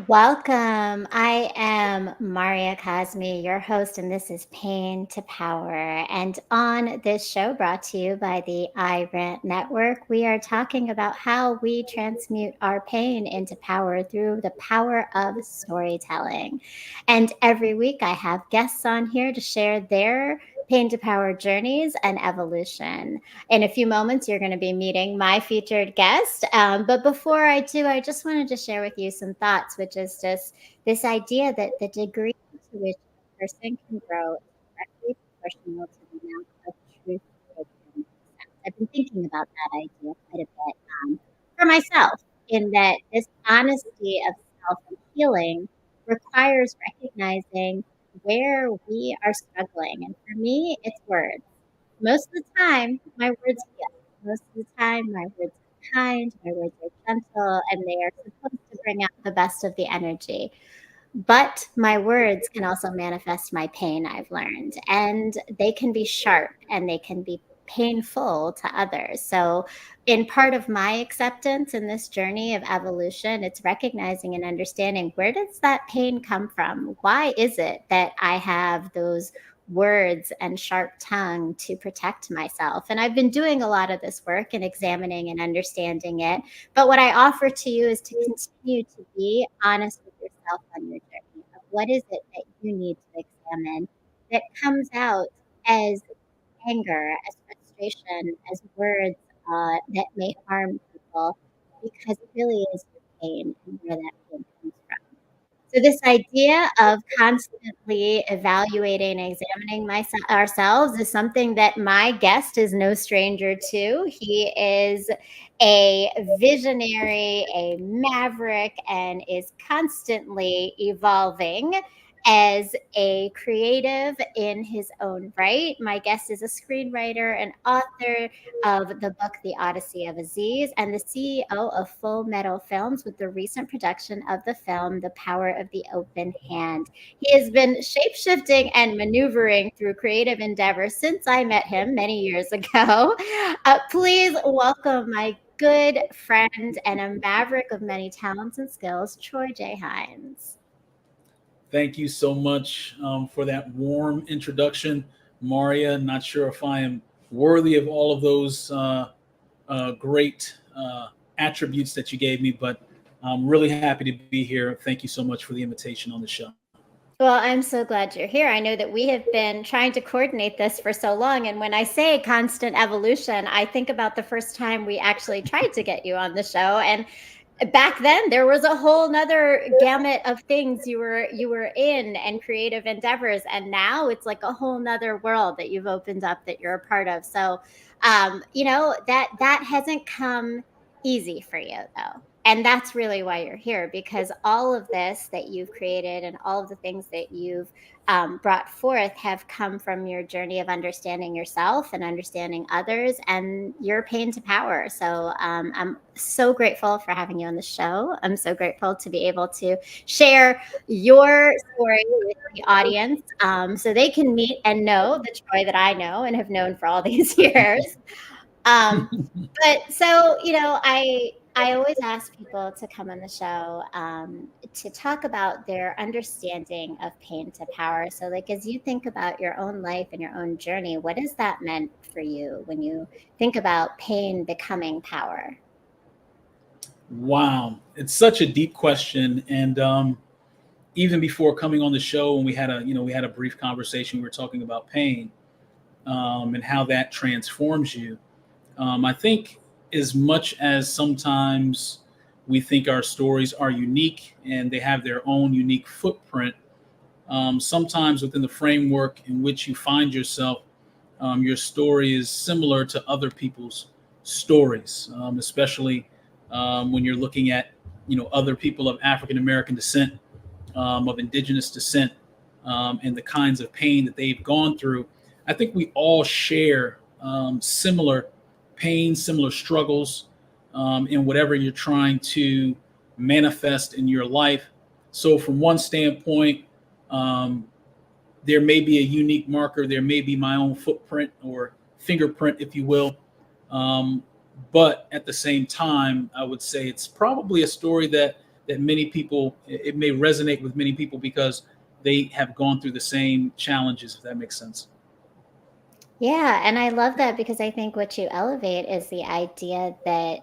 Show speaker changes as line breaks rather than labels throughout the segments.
Welcome. I am Maria Cosme, your host, and this is Pain to Power. And on this show, brought to you by the iRant Network, we are talking about how we transmute our pain into power through the power of storytelling. And every week, I have guests on here to share their pain to power journeys and evolution. In a few moments, you're going to be meeting my featured guest. But before I do, I just wanted to share with you some thoughts, which is just this idea that the degree to which a person can grow is directly proportional to the amount of truth they can accept. I've been thinking about that idea quite a bit for myself, in that this honesty of self and healing requires recognizing where we are struggling. And for me, it's words. Most of the time, my words heal. Most of the time, my words are kind, my words are gentle, and they are supposed to bring out the best of the energy. But my words can also manifest my pain, I've learned, and they can be sharp and they can be painful to others. So, in part of my acceptance in this journey of evolution, it's recognizing and understanding, where does that pain come from? Why is it that I have those words and sharp tongue to protect myself? And I've been doing a lot of this work and examining and understanding it. But what I offer to you is to continue to be honest with yourself on your journey of what is it that you need to examine that comes out as anger, as frustration, as words that may harm people, because it really is your pain and where that pain comes from. So this idea of constantly evaluating and examining ourselves is something that my guest is no stranger to. He is a visionary, a maverick, and is constantly evolving as a creative in his own right. My guest is a screenwriter and author of the book The Odyssey of Aziz, and the CEO of Full Metal Films, with the recent production of the film The Power of the Open Hand. He has been shapeshifting and maneuvering through creative endeavors since I met him many years ago. Please welcome my good friend and a maverick of many talents and skills, Troy J. Hines.
Thank you so much for that warm introduction, Maria. Not sure if I am worthy of all of those great attributes that you gave me, but I'm really happy to be here. Thank you so much for the invitation on the show.
Well, I'm so glad you're here. I know that we have been trying to coordinate this for so long. And when I say constant evolution, I think about the first time we actually tried to get you on the show. And back then there was a whole nother gamut of things you were in and creative endeavors. And now it's like a whole nother world that you've opened up that you're a part of. So that hasn't come easy for you, though. And that's really why you're here, because all of this that you've created and all of the things that you've brought forth have come from your journey of understanding yourself and understanding others and your pain to power. So I'm so grateful for having you on the show. I'm so grateful to be able to share your story with the audience, so they can meet and know the Troy that I know and have known for all these years. Um, but so, I always ask people to come on the show, to talk about their understanding of pain to power. So, like, as you think about your own life and your own journey, what has that meant for you when you think about pain becoming power?
Wow, it's such a deep question, and even before coming on the show, when we had a brief conversation, we were talking about pain and how that transforms you. I think as much as sometimes we think our stories are unique and they have their own unique footprint, sometimes within the framework in which you find yourself, your story is similar to other people's stories, especially when you're looking at other people of African American descent, of indigenous descent, and the kinds of pain that they've gone through. I think we all share similar pain, similar struggles in whatever you're trying to manifest in your life. So, from one standpoint, um, there may be a unique marker, there may be my own footprint or fingerprint, if you will. Um, but at the same time, I would say it's probably a story that that many people, it may resonate with many people because they have gone through the same challenges, if that makes sense.
Yeah, and I love that because I think what you elevate is the idea that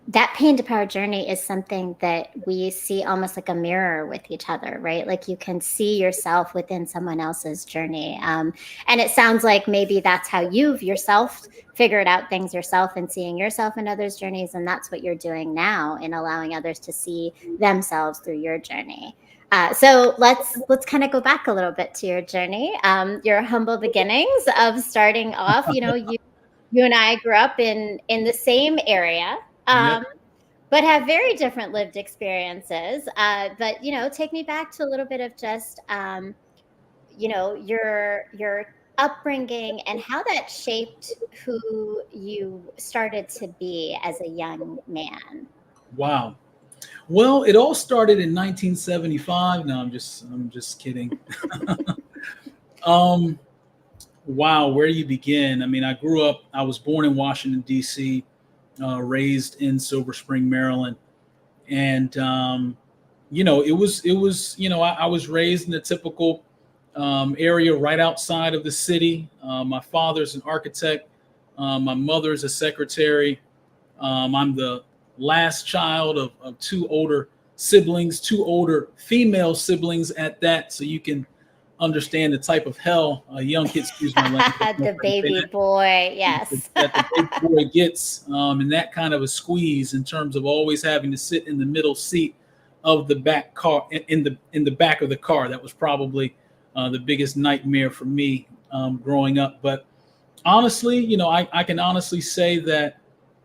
that pain to power journey is something that we see almost like a mirror with each other, right? Like you can see yourself within someone else's journey, and it sounds like maybe that's how you've yourself figured out things yourself and seeing yourself in others' journeys, and that's what you're doing now in allowing others to see themselves through your journey. So let's kind of go back a little bit to your journey, your humble beginnings of starting off. You and I grew up in the same area,
Yep.
but have very different lived experiences. But take me back to a little bit of just your upbringing and how that shaped who you started to be as a young man.
Wow. Well, it all started in 1975. No, I'm just kidding. Um, wow, where do you begin? I mean, I was born in Washington, D.C., raised in Silver Spring, Maryland. And, I was raised in a typical area right outside of the city. My father's an architect. My mother's a secretary. I'm the last child of two older siblings, two older female siblings at that. So you can understand the type of hell a young kid, excuse my language,
The baby boy, yes.
that the big boy gets, and that kind of a squeeze in terms of always having to sit in the middle seat of the back car, in the back of the car. That was probably the biggest nightmare for me growing up. But honestly, I can honestly say that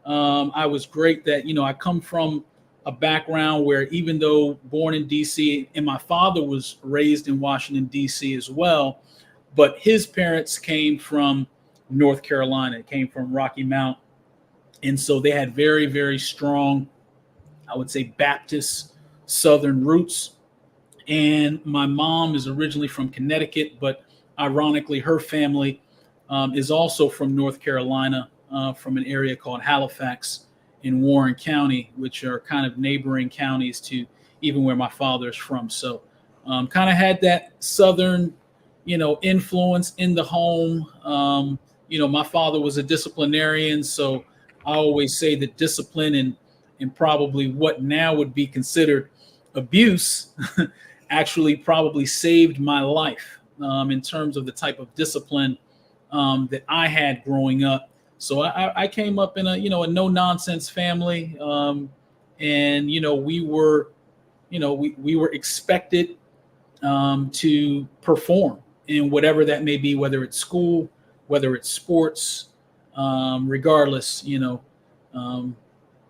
I was great. That I come from a background where, even though born in D.C. and my father was raised in Washington, D.C. as well, but his parents came from North Carolina, came from Rocky Mount. And so they had very, very strong, I would say, Baptist Southern roots. And my mom is originally from Connecticut, but ironically, her family is also from North Carolina, from an area called Halifax in Warren County, which are kind of neighboring counties to even where my father is from. So kind of had that Southern, influence in the home. My father was a disciplinarian, so I always say that discipline and probably what now would be considered abuse actually probably saved my life in terms of the type of discipline that I had growing up. So I came up in a no nonsense family, and we were expected to perform in whatever that may be, whether it's school, whether it's sports, regardless.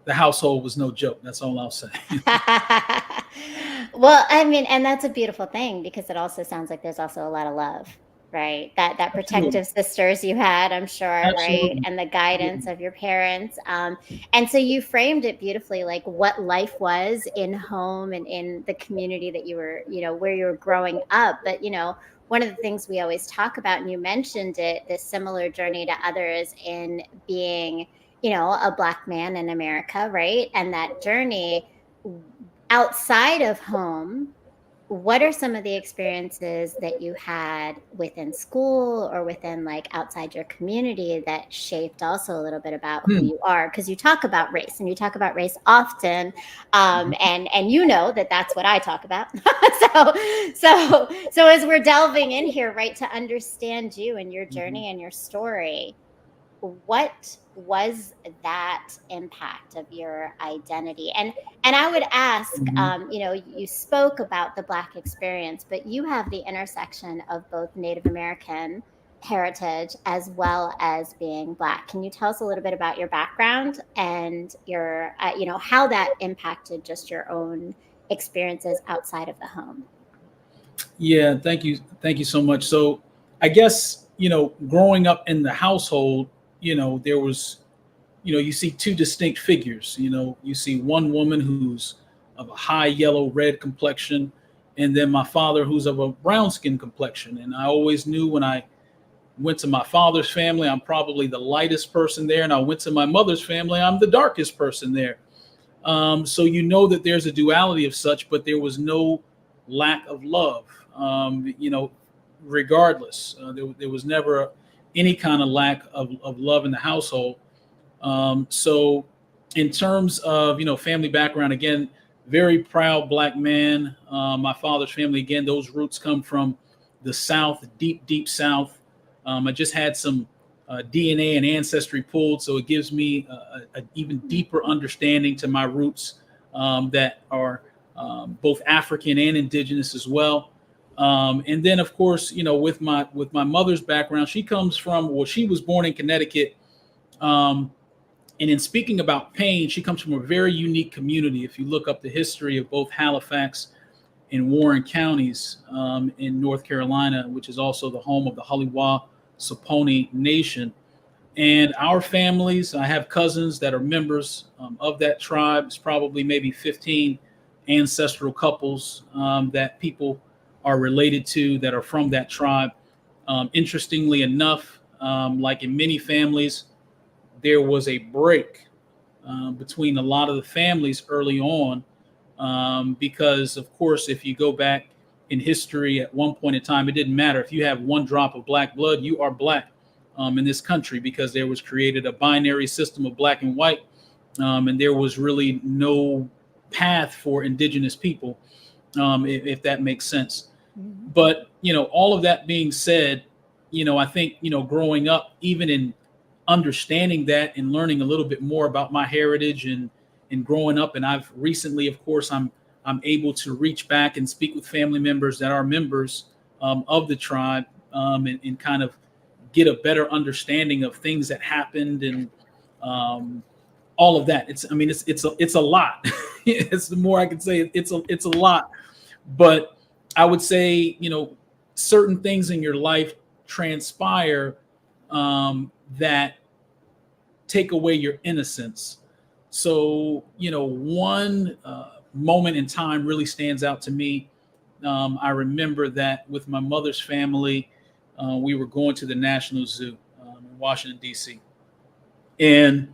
The household was no joke. That's all I'll say.
Well, I mean, and that's a beautiful thing because it also sounds like there's also a lot of love, right? That
Absolutely.
protective sisters you had, I'm sure, right?
Absolutely.
And the guidance of your parents. And so you framed it beautifully, like what life was in home and in the community that you were, where you were growing up. But, one of the things we always talk about, and you mentioned it, this similar journey to others in being, a Black man in America, right? And that journey outside of home, what are some of the experiences that you had within school or within like outside your community that shaped also a little bit about who
Hmm.
you are? Because you talk about race and you talk about race often,
Mhm.
and that that's what I talk about. So as we're delving in here, right, to understand you and your
Mhm.
journey and your story, what was that impact of your identity? And I would ask,
Mhm.
you spoke about the Black experience, but you have the intersection of both Native American heritage as well as being Black. Can you tell us a little bit about your background and your how that impacted just your own experiences outside of the home?
Yeah, thank you so much. So I guess growing up in the household, there was, you see two distinct figures. You see one woman who's of a high yellow red complexion, and then my father who's of a brown skin complexion. And I always knew when I went to my father's family, I'm probably the lightest person there, and I went to my mother's family, I'm the darkest person there. So you know that there's a duality of such, but there was no lack of love. Regardless, there was never any kind of lack of love in the household. So, in terms of family background, again, very proud black man. My father's family, again, those roots come from the South, deep, deep South. I just had some DNA and ancestry pulled, so it gives me an even deeper understanding to my roots that are both African and indigenous as well. And then, of course, with my mother's background, she comes from, well, she was born in Connecticut. Um, and in speaking about pain, she comes from a very unique community. If you look up the history of both Halifax and Warren counties in North Carolina, which is also the home of the Haliwa Saponi Nation. And our families, I have cousins that are members of that tribe. It's probably maybe 15 ancestral couples that people are related to that are from that tribe. Interestingly enough, like in many families, there was a break between a lot of the families early on because, of course, if you go back in history at one point in time, it didn't matter. If you have one drop of black blood, you are black in this country because there was created a binary system of black and white, and there was really no path for indigenous people, if that makes sense.
Mhm.
But all of that being said, I think growing up, even in understanding that and learning a little bit more about my heritage and growing up, and I've recently, of course, I'm able to reach back and speak with family members that are members of the tribe, and kind of get a better understanding of things that happened and um, all of that. It's I mean it's a lot. It's the more I can say. It's a lot, but I would say certain things in your life transpire that take away your innocence. So, one moment in time really stands out to me. I remember that with my mother's family, we were going to the National Zoo in Washington, D.C. And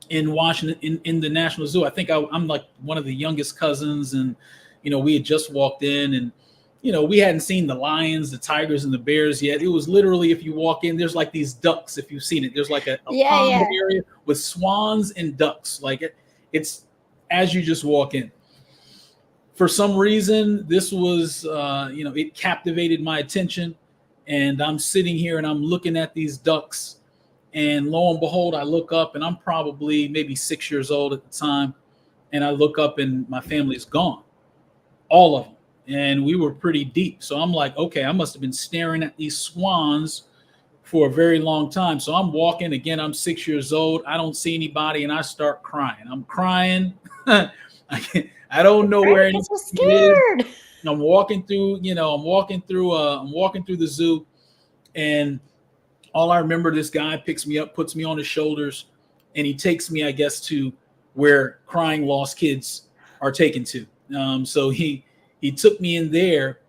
in Washington, in the National Zoo, I think I'm like one of the youngest cousins, and we had just walked in, and we hadn't seen the lions, the tigers, and the bears yet. It was literally, if you walk in, there's like these ducks. If you've seen it, there's like a
Yeah,
pond
yeah.
area with swans and ducks. Like it's as you just walk in. For some reason, this was, it captivated my attention, and I'm sitting here and I'm looking at these ducks, and lo and behold, I look up, and I'm probably maybe 6 years old at the time, and I look up, and my family's gone, all of them. And we were pretty deep. So I'm like, okay, I must have been staring at these swans for a very long time. So I'm walking again. I'm 6 years old. I don't see anybody, and I start crying. I'm crying. I don't know
Right,
where
because
anybody
we're
is.
scared.
I'm walking through. I'm walking through the zoo, and all I remember, this guy picks me up, puts me on his shoulders, and he takes me, I guess, to where crying lost kids are taken to. So he took me in there,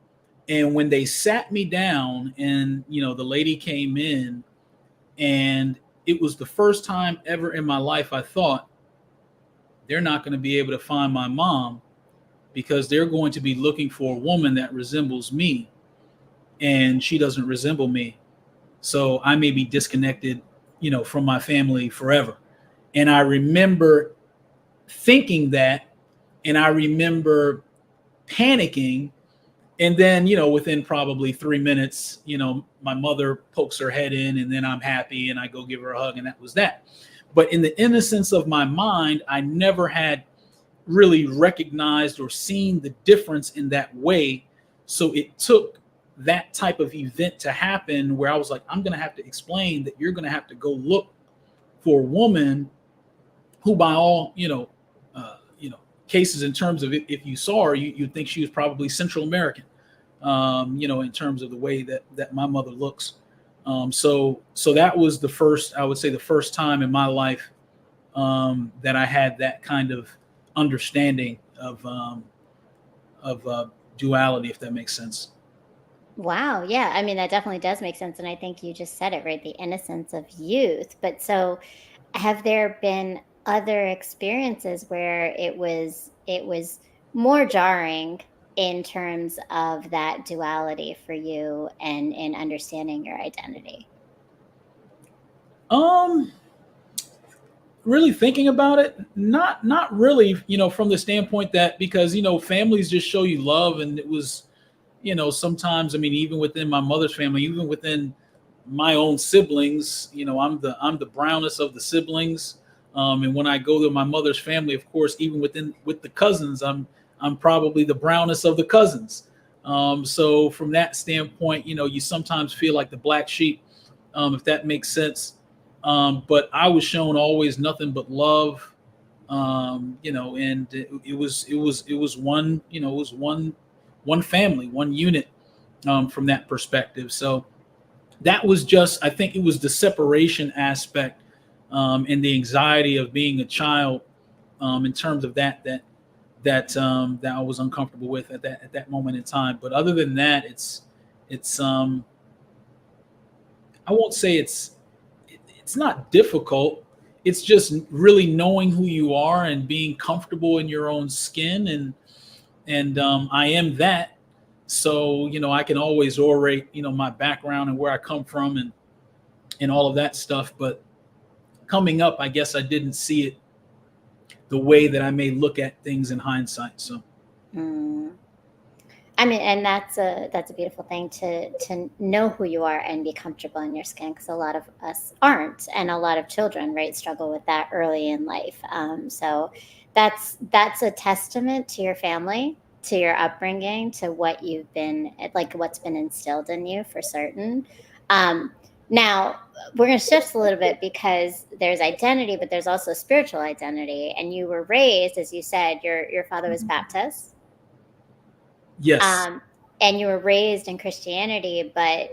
and when they sat me down, and the lady came in, and it was the first time ever in my life I thought they're not going to be able to find my mom because they're going to be looking for a woman that resembles me, and she doesn't resemble me. So I may be disconnected, from my family forever. And I remember thinking that, and I remember panicking. And then, within probably 3 minutes, my mother pokes her head in, and then I'm happy and I go give her a hug, and that was that. But in the innocence of my mind, I never had really recognized or seen the difference in that way. So it took that type of event to happen where I was like, I'm going to have to explain that you're going to have to go look for a woman who, by all, cases, in terms of, if you saw her, you'd think she was probably Central American, in terms of the way that my mother looks. So that was the first, I would say, the first time in my life that I had that kind of understanding of duality, if that makes sense.
Wow. Yeah. I mean, that definitely does make sense. And I think you just said it, right? The innocence of youth. But so, have there been other experiences where it was more jarring in terms of that duality for you and in understanding your identity?
Um, Really thinking about it, not really, from the standpoint that, because families just show you love, and it was, sometimes, I mean, even within my mother's family, even within my own siblings, I'm the brownest of the siblings. And when I go to my mother's family, of course, even with the cousins, I'm probably the brownest of the cousins. So from that standpoint, you sometimes feel like the black sheep, if that makes sense. But I was shown always nothing but love, and it was one, it was one family, one unit, from that perspective. So that was just, I think it was the separation aspect, and the anxiety of being a child, in terms of that I was uncomfortable with at that moment in time. But other than that, it's I won't say it's not difficult. It's just really knowing who you are and being comfortable in your own skin, and I am that. So I can always orate my background and where I come from, and all of that stuff. But coming up, I guess I didn't see it the way that I may look at things in hindsight. So
Mm. I mean, and that's a beautiful thing to know who you are and be comfortable in your skin, because a lot of us aren't, and a lot of children, right, struggle with that early in life. So that's a testament to your family, to your upbringing, to what you've been like, what's been instilled in you for certain. Um, Now we're going to shift a little bit, because there's identity, but there's also spiritual identity. And you were raised, as you said, your father was Baptist,
yes,
um, and you were raised in Christianity, but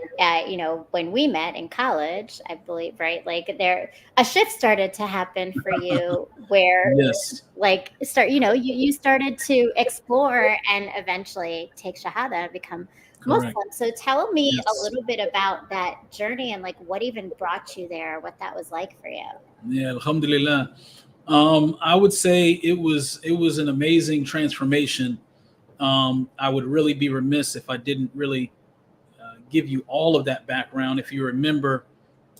when we met in college, I believe, right? Like, there, a shift started to happen for you, where,
yes,
like, you started to explore and eventually take Shahada and become
correct.
Muslim. So tell me a
Yes,
little bit about that journey, and like what even brought you there, what that was like for you.
yeah, alhamdulillah. I would say it was an amazing transformation. I would really be remiss if I didn't really give you all of that background. If you remember,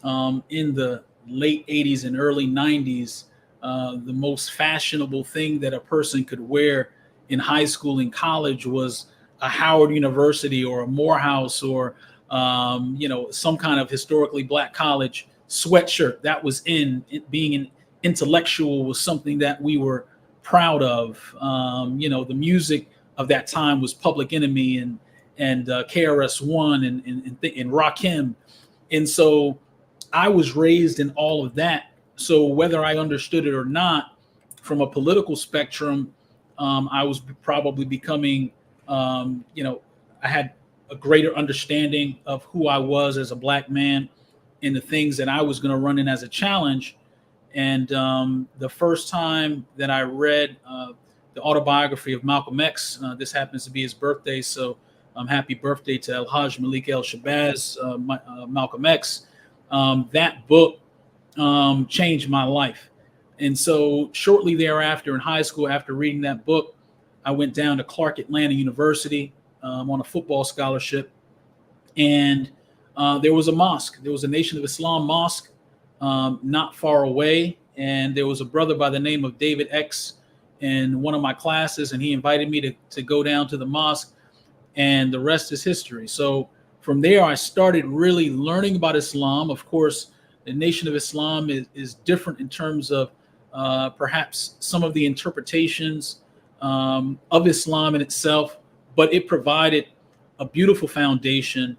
in the late 80s and early 90s, the most fashionable thing that a person could wear in high school and college was a Howard University or a Morehouse, or some kind of historically black college sweatshirt. That was in it. Being an intellectual was something that we were proud of. The music of that time was Public Enemy and KRS-One and Rakim. And so I was raised in all of that. So whether I understood it or not, from a political spectrum, I was probably becoming, I had a greater understanding of who I was as a black man and the things that I was going to run in as a challenge. And the first time that I read the autobiography of Malcolm X, this happens to be his birthday, so happy birthday to El Hajj Malik El Shabazz, Malcolm X. That book changed my life. And so, shortly thereafter, in high school, after reading that book, I went down to Clark Atlanta University on a football scholarship. And there was a mosque. There was a Nation of Islam mosque not far away. And there was a brother by the name of David X in one of my classes, and he invited me to go down to the mosque, and the rest is history. So from there, I started really learning about Islam. Of course, the Nation of Islam is different in terms of perhaps some of the interpretations of Islam in itself, but it provided a beautiful foundation,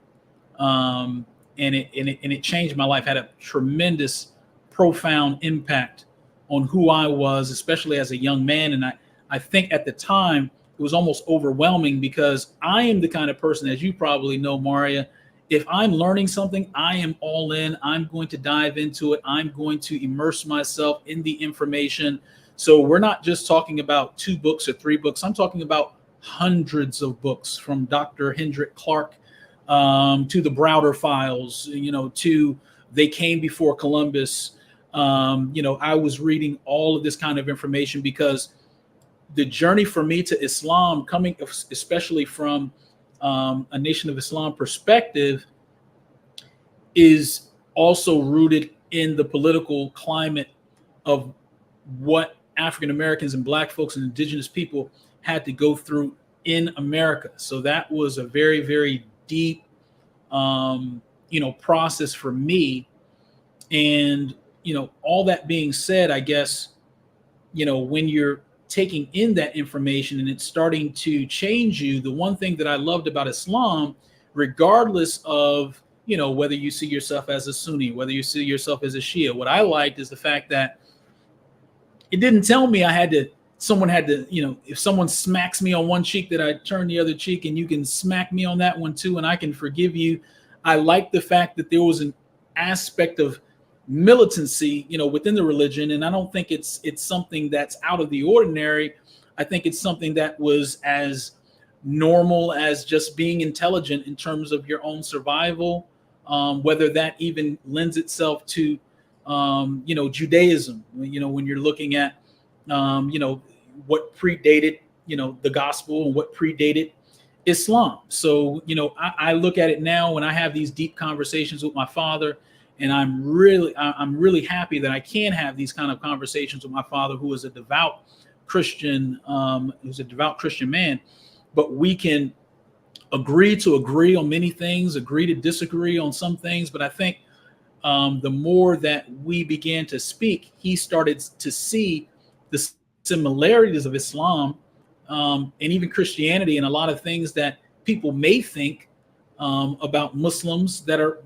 and it changed my life. Had a tremendous, profound impact on who I was, especially as a young man. And I think at the time it was almost overwhelming, because I am the kind of person, as you probably know, Maria. If I'm learning something, I am all in. I'm going to dive into it. I'm going to immerse myself in the information. So we're not just talking about 2 books or 3 books. I'm talking about hundreds of books, from Dr. Hendrik Clark, to the Browder Files, to They Came Before Columbus, I was reading all of this kind of information because the journey for me to Islam, coming especially from a Nation of Islam perspective, is also rooted in the political climate of what African Americans and Black folks and Indigenous people had to go through in America. So that was a very, very deep, process for me. And all that being said, I guess when you're taking in that information and it's starting to change you, the one thing that I loved about Islam, regardless of whether you see yourself as a Sunni, whether you see yourself as a Shia, what I liked is the fact that it didn't tell me someone had to, if someone smacks me on one cheek, that I turn the other cheek and you can smack me on that one too and I can forgive you. I like the fact that there was an aspect of militancy, within the religion. And I don't think it's something that's out of the ordinary. I think it's something that was as normal as just being intelligent in terms of your own survival, whether that even lends itself to, Judaism, when you're looking at, what predated, the gospel and what predated Islam. So, I look at it now when I have these deep conversations with my father, and I'm really happy that I can have these kind of conversations with my father, who is a devout Christian, who's a devout Christian man. But we can agree to agree on many things, agree to disagree on some things. But I think the more that we began to speak, he started to see the similarities of Islam and even Christianity, and a lot of things that people may think about Muslims that are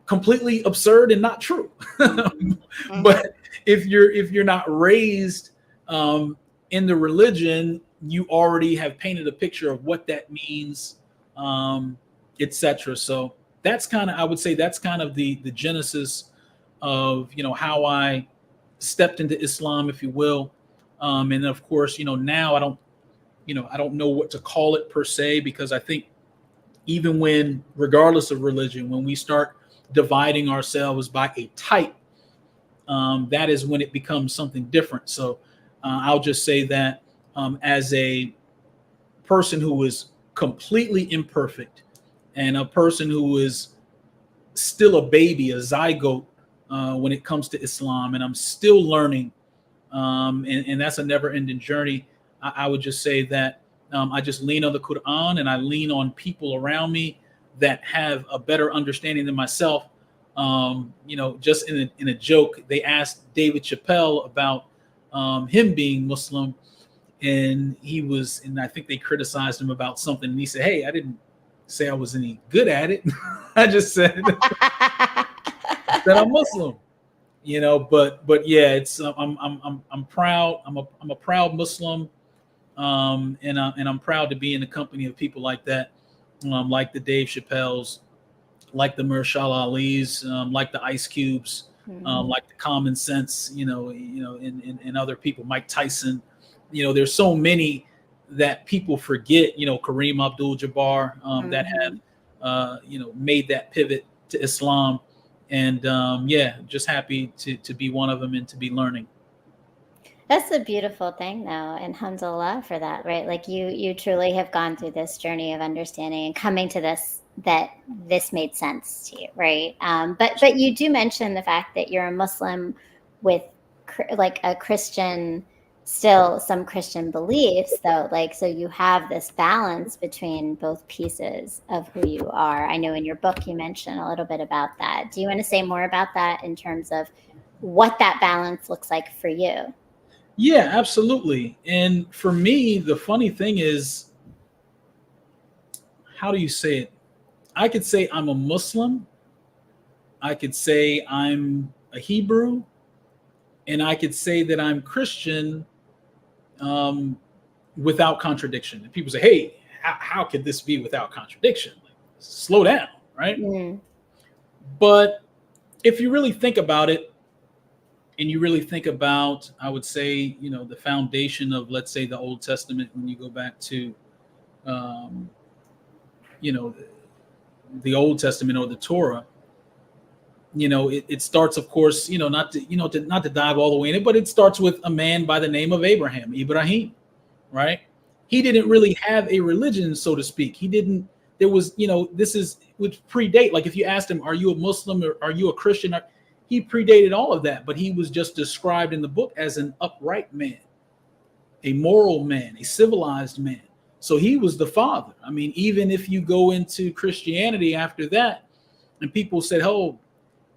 completely absurd and not true.
Mm-hmm.
But if you're not raised in the religion, you already have painted a picture of what that means, etc. So I would say that's kind of the genesis of how I stepped into Islam, if you will. And of course, now I don't know what to call it per se, because I think even when, regardless of religion, when we start dividing ourselves by a type, that is when it becomes something different. So I'll just say that as a person who is completely imperfect and a person who is still a baby, a zygote, when it comes to Islam, and I'm still learning, and that's a never-ending journey. I would just say that I just lean on the Quran, and I lean on people around me that have a better understanding than myself. Just in a joke, they asked David Chappelle about him being Muslim, and I think they criticized him about something, and he said, "Hey, I didn't say I was any good at it. I just said that I'm Muslim." But yeah, it's I'm proud. I'm a proud Muslim, and I'm proud to be in the company of people like that, like the Dave Chappelles, like the Mahershala Ali's, like the Ice Cubes, like the Common Sense, and other people, Mike Tyson. There's so many that people forget. Kareem Abdul-Jabbar, that have made that pivot to Islam, and just happy to be one of them and to be learning.
That's a beautiful thing, though, and alhamdulillah for that, right? Like you truly have gone through this journey of understanding and coming to that this made sense to you, right? But you do mention the fact that you're a Muslim with like a Christian, still some Christian beliefs, though. Like, so you have this balance between both pieces of who you are. I know in your book you mentioned a little bit about that. Do you want to say more about that in terms of what that balance looks like for you?
Yeah, absolutely. And for me, the funny thing is, how do you say it? I could say I'm a Muslim, I could say I'm a Hebrew, and I could say that I'm Christian, without contradiction. And people say, "Hey, how could this be without contradiction? Like, slow down, right?"
Mm.
But if you really think about it, and you really think about, I would say, the foundation of, let's say, the Old Testament, when you go back to, you know, the Old Testament or the Torah, it starts, of course, not to dive all the way in it, but it starts with a man by the name of Ibrahim, right? He didn't really have a religion, so to speak. He didn't. There was, this is would predate. Like if you asked him, "Are you a Muslim or are you a Christian?" He predated all of that, but he was just described in the book as an upright man, a moral man, a civilized man. So he was the father. I mean, even if you go into Christianity after that, and people said, "Oh,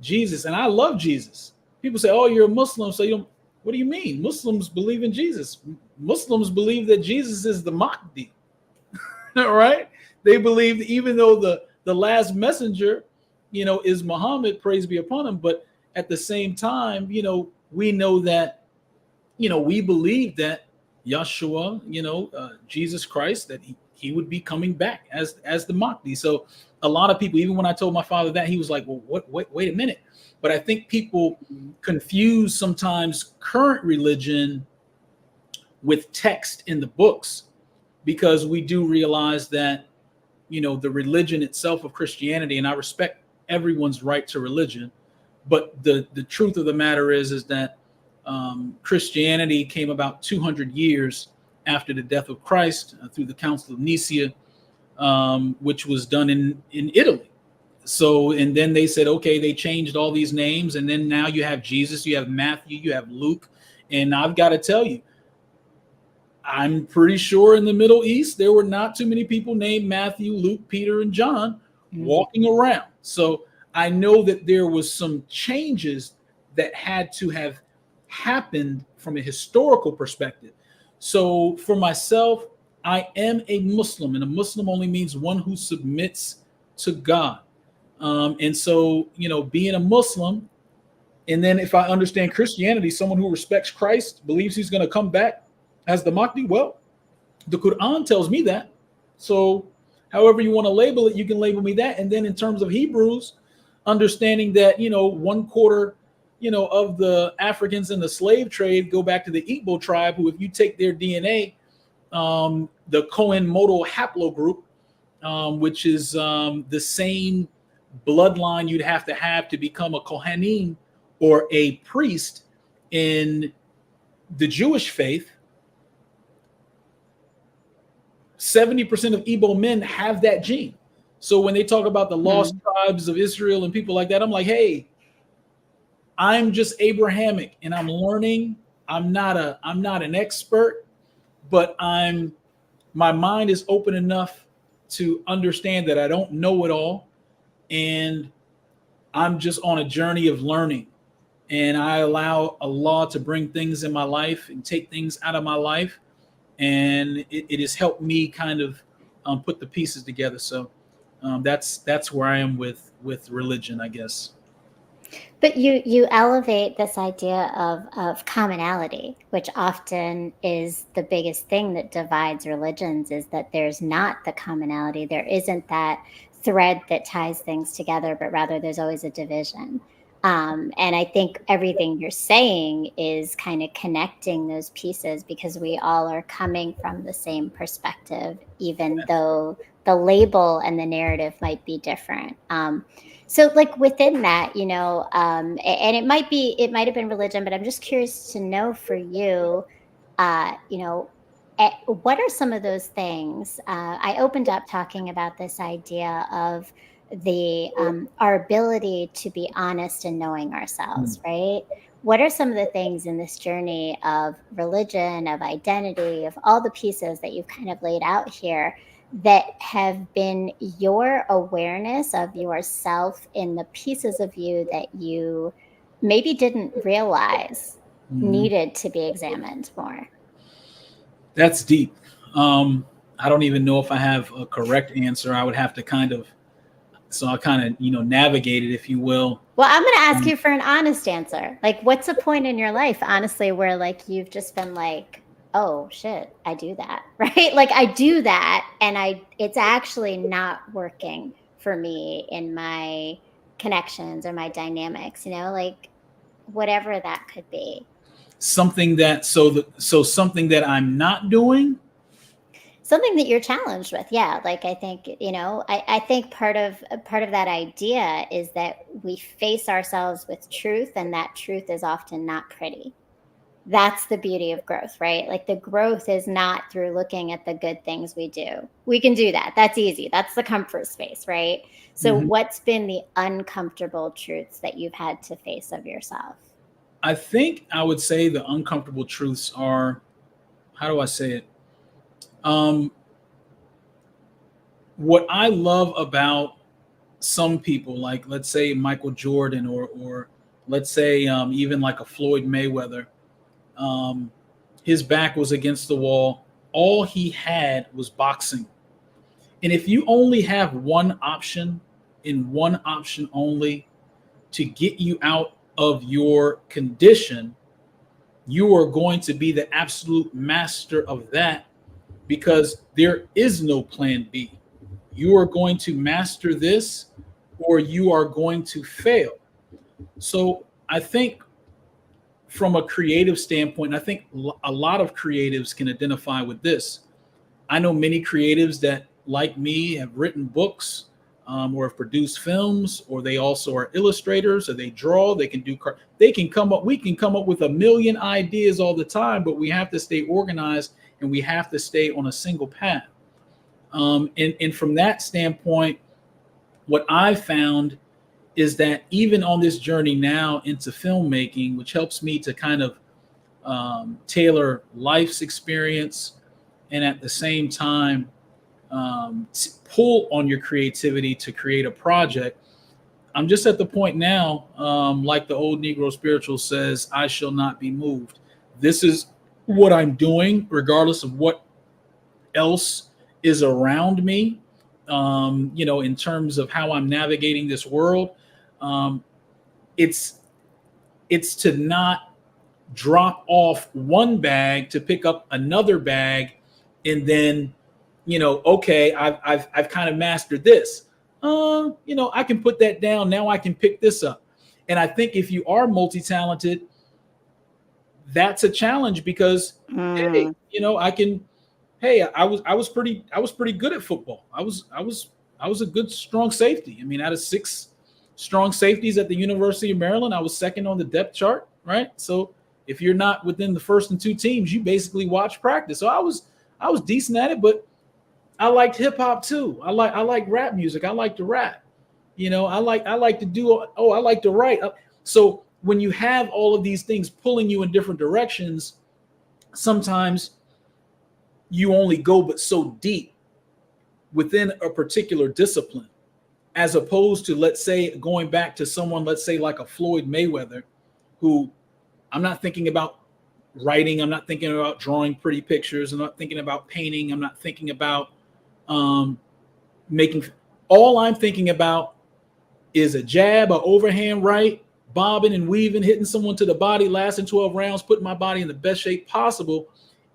Jesus," and I love Jesus. People say, "Oh, you're a Muslim, so you don't." What do you mean? Muslims believe in Jesus. Muslims believe that Jesus is the Mahdi, right? They believe that even though the last messenger, is Muhammad, praise be upon him, but at the same time, we know that, we believe that Yeshua, Jesus Christ, that he would be coming back as the Mahdi. So a lot of people, even when I told my father that, he was like, "Well, wait a minute." But I think people confuse sometimes current religion with text in the books, because we do realize that, the religion itself of Christianity, and I respect everyone's right to religion, but the truth of the matter is that Christianity came about 200 years after the death of Christ through the Council of Nicaea, which was done in Italy. So, and then they said, okay, they changed all these names, and then now you have Jesus, you have Matthew, you have Luke, and I've got to tell you, I'm pretty sure in the Middle East there were not too many people named Matthew, Luke, Peter, and John walking around. So I know that there was some changes that had to have happened from a historical perspective. So for myself, I am a Muslim, and a Muslim only means one who submits to God. And so, being a Muslim, and then if I understand Christianity, someone who respects Christ, believes he's going to come back as the Mahdi. Well, the Quran tells me that. So however you want to label it, you can label me that. And then in terms of Hebrews, understanding that, 1/4, of the Africans in the slave trade go back to the Igbo tribe, who, if you take their DNA, the Cohen modal haplogroup, which is the same bloodline you'd have to become a Kohanim or a priest in the Jewish faith. 70% of Igbo men have that gene. So when they talk about the lost tribes of Israel and people like that, I'm like, hey, I'm just Abrahamic and I'm learning. I'm not an expert, but my mind is open enough to understand that I don't know it all. And I'm just on a journey of learning. And I allow Allah to bring things in my life and take things out of my life. And it has helped me kind of put the pieces together. So that's where I am with religion, I guess.
But you elevate this idea of commonality, which often is the biggest thing that divides religions, is that there's not the commonality. There isn't that thread that ties things together, but rather there's always a division. And I think everything you're saying is kind of connecting those pieces, because we all are coming from the same perspective, even though the label and the narrative might be different. So like within that, and it might have been religion, but I'm just curious to know for you, what are some of those things? I opened up talking about this idea of our ability to be honest and knowing ourselves, right? What are some of the things in this journey of religion, of identity, of all the pieces that you've kind of laid out here that have been your awareness of yourself in the pieces of you that you maybe didn't realize needed to be examined more?
That's deep. I don't even know if I have a correct answer. I would have to I'll navigate it, if you will.
Well, I'm going to ask you for an honest answer. Like, what's a point in your life, honestly, where like you've just been like, oh shit, I do that, right? Like I do that, and it's actually not working for me in my connections or my dynamics, like whatever that could be.
Something that something that I'm not doing.
something that you're challenged with. Yeah, like I think, I think part of that idea is that we face ourselves with truth, and that truth is often not pretty. That's the beauty of growth, right? Like the growth is not through looking at the good things we do. We can do that. That's easy. That's the comfort space, right? So
Mhm.
what's been the uncomfortable truths that you've had to face of yourself?
I think I would say the uncomfortable truths are, how do I say it? Um, what I love about some people, like let's say Michael Jordan, or let's say even like a Floyd Mayweather, um, his back was against the wall. All he had was boxing. And if you only have one option, and one option only, to get you out of your condition, you are going to be the absolute master of that, because there is no plan B. You are going to master this, or you are going to fail. So I think from a creative standpoint, I think a lot of creatives can identify with this. I know many creatives that, like me, have written books, or have produced films, or they also are illustrators, or they draw. They can do. They can come up. We can come up with a million ideas all the time, but we have to stay organized, and we have to stay on a single path. And from that standpoint, what I found is that even on this journey now into filmmaking, which helps me to kind of tailor life's experience, and at the same time pull on your creativity to create a project. I'm just at the point now, like the old Negro spiritual says, I shall not be moved. This is what I'm doing, regardless of what else is around me. In terms of how I'm navigating this world, um, it's it's to not drop off one bag to pick up another bag, and then, okay, I've kind of mastered this. I can put that down. Now I can pick this up. And I think if you are multi-talented, that's a challenge, because hey,
Mm,
I can. Hey, I was pretty good at football. I was a good strong safety. I mean, out of six strong safeties at the University of Maryland, I was second on the depth chart. Right. So if you're not within the first and two teams, you basically watch practice. So I was decent at it, but I liked hip hop too. I like rap music. I like to rap. I like to do. Oh, I like to write. So when you have all of these things pulling you in different directions, sometimes you only go but so deep within a particular discipline, as opposed to, let's say, going back to someone, let's say like a Floyd Mayweather, who, I'm not thinking about writing, I'm not thinking about drawing pretty pictures, I'm not thinking about painting, I'm not thinking about um, making. All I'm thinking about is a jab, a overhand right, bobbing and weaving, hitting someone to the body, lasting 12 rounds, putting my body in the best shape possible,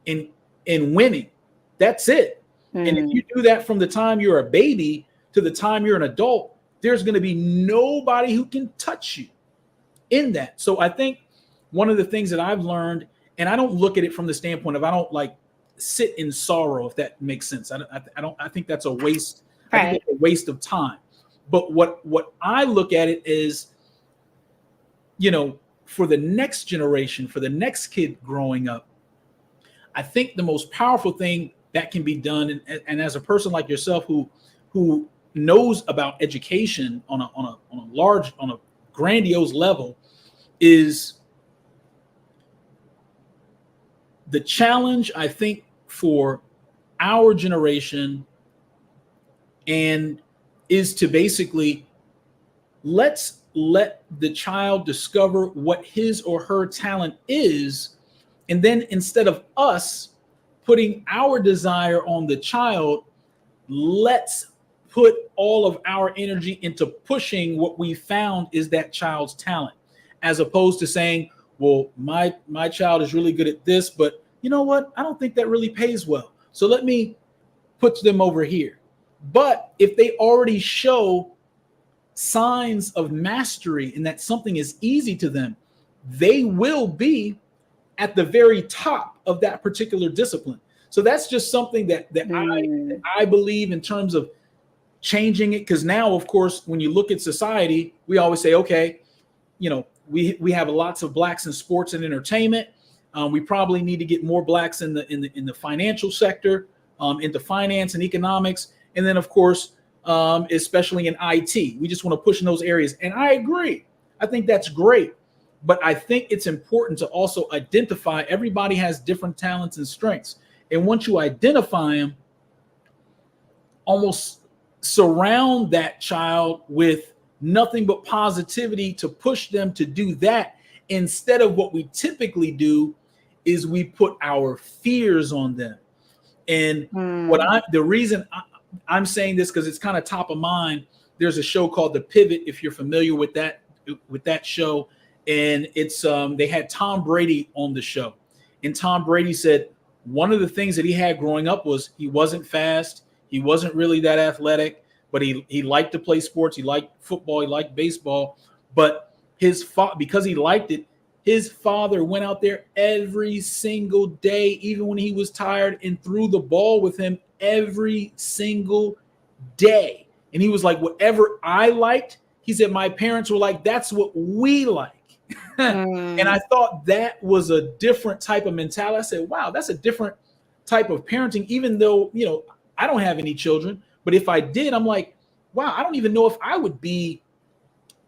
and winning. That's it. And if you
mm.
do that from the time you're a baby to the time you're an adult, there's going to be nobody who can touch you in that. So I think one of the things that I've learned, and I don't look at it from the standpoint of, I don't like sit in sorrow, if that makes sense. I think that's a waste. I think
Right.
it's a waste of time. But what I look at it is, for the next generation, for the next kid growing up, I think the most powerful thing that can be done, and as a person like yourself who knows about education on a grandiose level, is the challenge, I think, for our generation, and is to basically, let's let the child discover what his or her talent is, and then instead of us putting our desire on the child, let's put all of our energy into pushing what we found is that child's talent, as opposed to saying, well, my child is really good at this, but you know what, I don't think that really pays well, so let me put them over here. But if they already show signs of mastery and that something is easy to them, they will be at the very top of that particular discipline. So that's just something that
Mm.
I believe in terms of changing it. Because now, of course, when you look at society, we always say, okay, we have lots of blacks in sports and entertainment. We probably need to get more blacks in the financial sector, into finance and economics, and then of course, especially in IT, we just want to push in those areas. And I agree. I think that's great, but I think it's important to also identify everybody has different talents and strengths, and once you identify them, almost surround that child with nothing but positivity to push them to do that, instead of what we typically do is we put our fears on them. And
Mm.
the reason I'm saying this, because it's kind of top of mind. There's a show called The Pivot, if you're familiar with that show, and it's they had Tom Brady on the show, and Tom Brady said one of the things that he had growing up was he wasn't fast, he wasn't really that athletic, but he liked to play sports, he liked football, he liked baseball, but because he liked it, his father went out there every single day, even when he was tired, and threw the ball with him every single day. And he was like, whatever I liked, he said, my parents were like, that's what we like. And I
Mm.
thought that was a different type of mentality. I said, wow, that's a different type of parenting, even though, I don't have any children. But if I did, I'm like, wow, I don't even know if I would be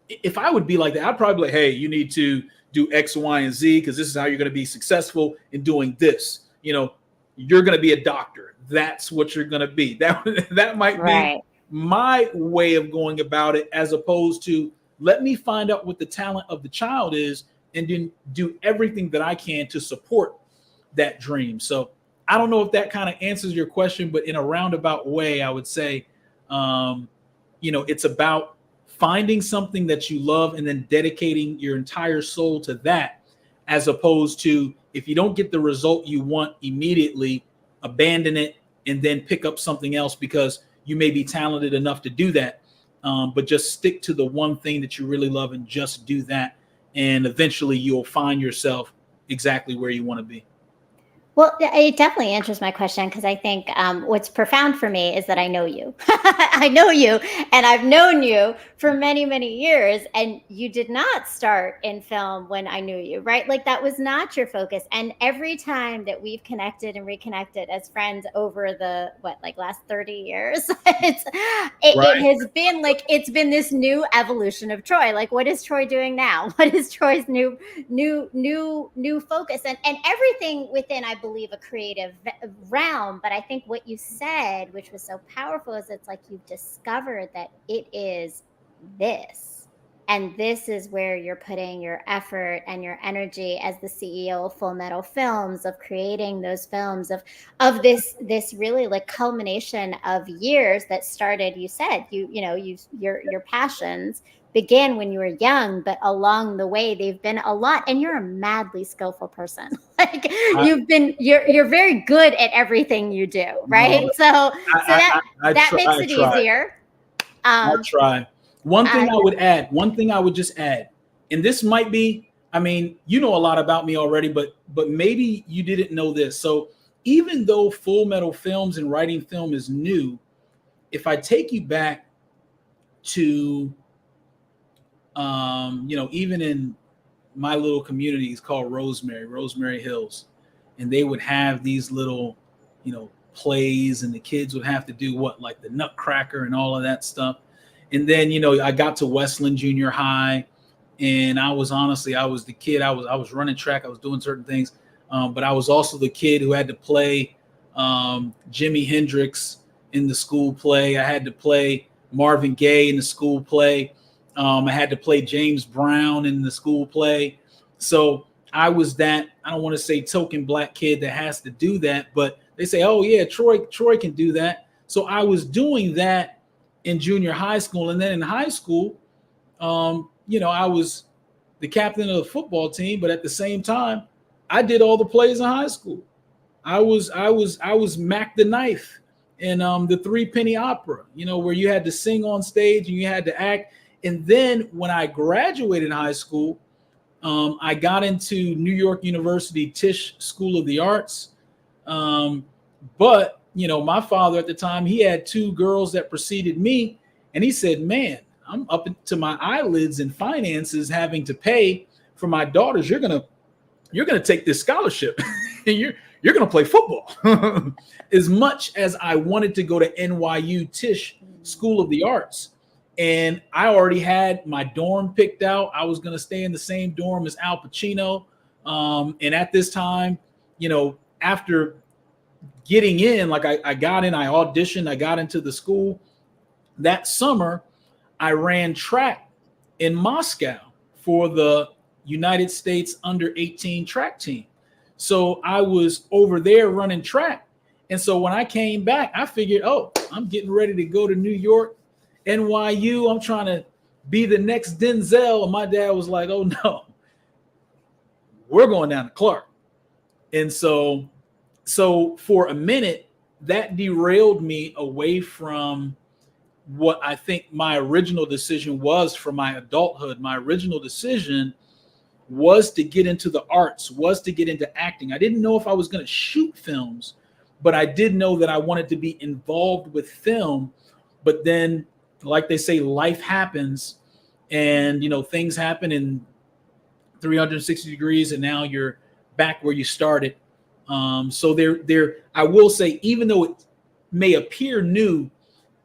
like that. I'd probably be like, hey, you need to do X, Y, and Z, because this is how you're going to be successful in doing this. You're going to be a doctor. That's what you're going to be. That might be
Right.
my way of going about it, as opposed to let me find out what the talent of the child is, and then do everything that I can to support that dream. So I don't know if that kind of answers your question, but in a roundabout way, I would say, it's about finding something that you love and then dedicating your entire soul to that, as opposed to, if you don't get the result you want immediately, abandon it and then pick up something else, because you may be talented enough to do that. But just stick to the one thing that you really love and just do that. And eventually you'll find yourself exactly where you want to be.
Well, it definitely answers my question, because I think what's profound for me is that I know you. I know you, and I've known you for many, many years. And you did not start in film when I knew you, right? Like, that was not your focus. And every time that we've connected and reconnected as friends over the last 30 years, it
Right.
has been like, it's been this new evolution of Troy. Like, what is Troy doing now? What is Troy's new focus? And everything within, I believe, a creative realm. But I think what you said, which was so powerful, is it's like you've discovered that it is this, and this is where you're putting your effort and your energy as the CEO of Full Metal Films, of creating those films, of this really like culmination of years that started. You said your passions began when you were young, but along the way they've been a lot, and you're a madly skillful person. Like,
I,
you're very good at everything you do, right?
no,
So that
I
makes it
try.
easier.
I
um
try. One thing
I
I would add, one thing I would just add, and this might be, I mean, you know a lot about me already, but maybe you didn't know this. So even though Full Metal Films and writing film is new, if I take you back to, even in my little communities called Rosemary Hills, and they would have these little, plays, and the kids would have to do what, like the Nutcracker and all of that stuff. And then, I got to Westland Junior High, and I was the kid. I was running track. I was doing certain things, but I was also the kid who had to play Jimi Hendrix in the school play. I had to play Marvin Gaye in the school play. I had to play James Brown in the school play. So I was that, I don't want to say token black kid that has to do that, but they say, oh yeah, Troy can do that. So I was doing that in junior high school. And then in high school, I was the captain of the football team, but at the same time, I did all the plays in high school. I was Mac the Knife in the Three Penny Opera, where you had to sing on stage and you had to act. And then when I graduated high school, I got into New York University Tisch School of the Arts, But, my father at the time, he had two girls that preceded me. And he said, man, I'm up to my eyelids in finances having to pay for my daughters. You're gonna take this scholarship and you're gonna play football. As much as I wanted to go to NYU Tisch School of the Arts, and I already had my dorm picked out. I was gonna stay in the same dorm as Al Pacino. And at this time, after getting in, like I got in, I auditioned, I got into the school. That summer, I ran track in Moscow for the United States under 18 track team. So I was over there running track. And so when I came back, I figured, oh, I'm getting ready to go to New York, NYU. I'm trying to be the next Denzel. And my dad was like, oh, no, we're going down to Clark. And so for a minute, that derailed me away from what I think my original decision was for my adulthood. My original decision was to get into the arts, was to get into acting. I didn't know if I was going to shoot films, but I did know that I wanted to be involved with film. But then, like they say, life happens, and things happen in 360 degrees, and now you're back where you started. So there, I will say, even though it may appear new,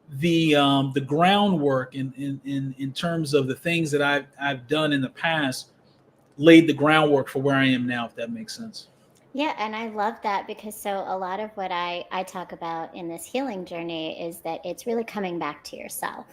the groundwork in terms of the things that I've done in the past laid the groundwork for where I am now, if that makes sense.
Yeah, and I love that because so a lot of what I talk about in this healing journey is that it's really coming back to yourself.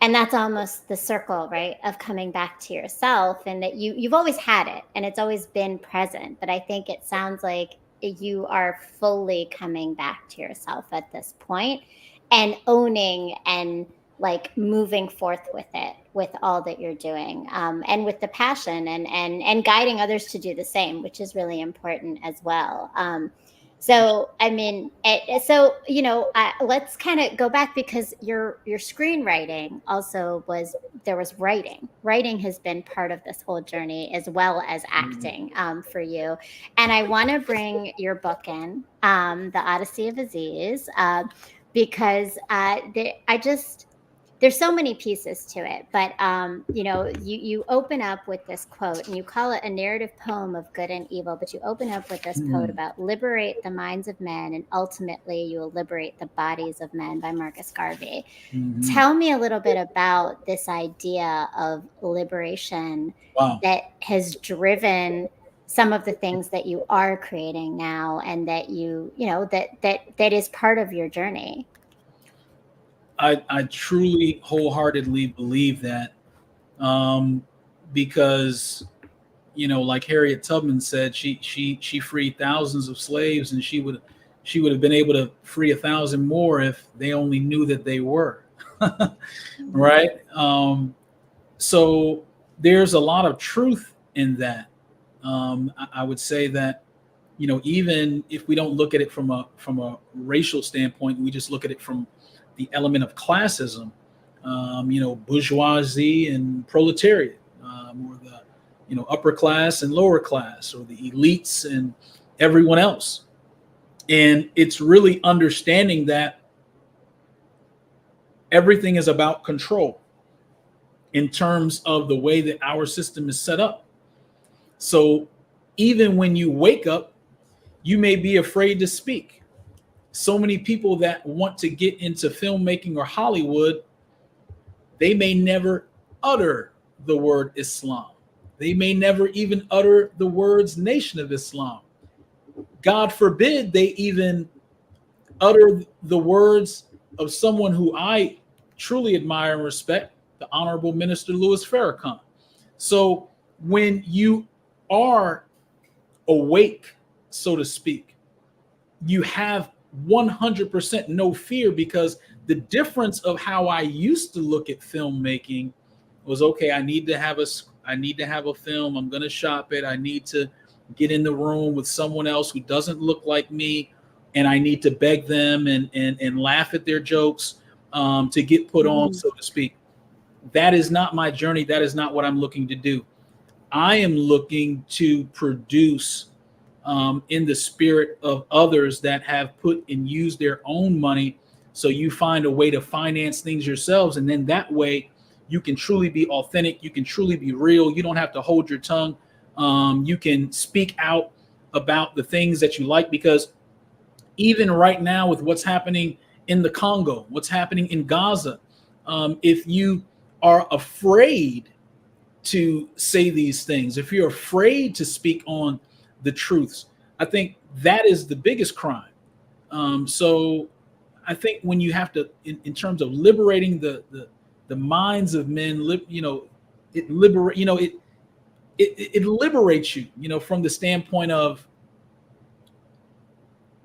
And that's almost the circle, right, of coming back to yourself, and that you've always had it and it's always been present. But I think it sounds like you are fully coming back to yourself at this point and owning and like moving forth with it, with all that you're doing, and with the passion and guiding others to do the same, which is really important as well. So I mean, let's kind of go back, because your screenwriting also there was writing. Writing has been part of this whole journey as well as acting, for you. And I want to bring your book in, The Odyssey of Aziz, because there's so many pieces to it, but you open up with this quote, and you call it a narrative poem of good and evil, but you open up with this quote about liberate the minds of men, and ultimately you will liberate the bodies of men, by Marcus Garvey. Tell me a little bit about this idea of liberation.
Wow.
That has driven some of the things that you are creating now, and that that is part of your journey.
I truly wholeheartedly believe that, because like Harriet Tubman said, she freed thousands of slaves, and she would have been able to free 1,000 more if they only knew that they were. Right. So there's a lot of truth in that. I would say that even if we don't look at it from a racial standpoint, we just look at it from the element of classism, bourgeoisie and proletariat, or the upper class and lower class, or the elites and everyone else. And it's really understanding that everything is about control in terms of the way that our system is set up. So even when you wake up, you may be afraid to speak. So many people that want to get into filmmaking or Hollywood, they may never utter the word Islam. They may never even utter the words Nation of Islam. God forbid they even utter the words of someone who I truly admire and respect, the Honorable Minister Louis Farrakhan. So when you are awake, so to speak, you have 100% no fear, because the difference of how I used to look at filmmaking was, okay, I need to have a film. I'm going to shop it. I need to get in the room with someone else who doesn't look like me, and I need to beg them and laugh at their jokes, to get put on, so to speak. That is not my journey. That is not what I'm looking to do. I am looking to produce in the spirit of others that have put and used their own money. So you find a way to finance things yourselves. And then that way you can truly be authentic. You can truly be real. You don't have to hold your tongue. You can speak out about the things that you like, because even right now with what's happening in the Congo, what's happening in Gaza, if you are afraid to say these things, if you're afraid to speak on the truths, I think that is the biggest crime. So I think when you have to, in terms of liberating the minds of men, it liberates you, from the standpoint of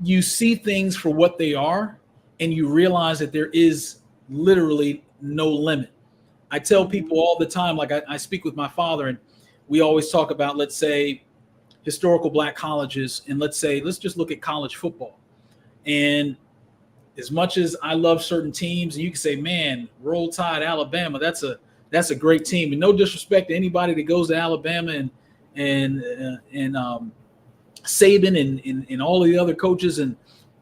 you see things for what they are, and you realize that there is literally no limit. I tell people all the time, like I speak with my father, and we always talk about, let's say, historical Black colleges, and let's just look at college football. And as much as I love certain teams, and you can say, man, Roll Tide, Alabama, that's a great team. And no disrespect to anybody that goes to Alabama and Saban and all of the other coaches and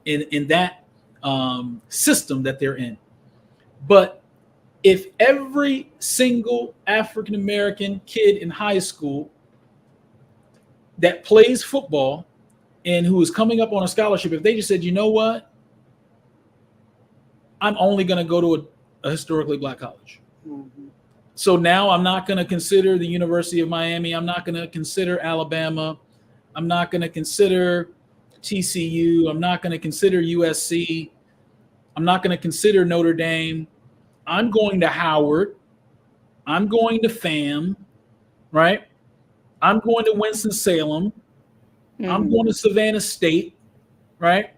in that system that they're in. But if every single African-American kid in high school that plays football and who is coming up on a scholarship, if they just said, you know what, I'm only going to go to a historically Black college. Mm-hmm. So now I'm not going to consider the University of Miami. I'm not going to consider Alabama. I'm not going to consider TCU. I'm not going to consider USC. I'm not going to consider Notre Dame. I'm going to Howard. I'm going to FAM, right? I'm going to Winston-Salem. Mm-hmm. I'm going to Savannah State, right?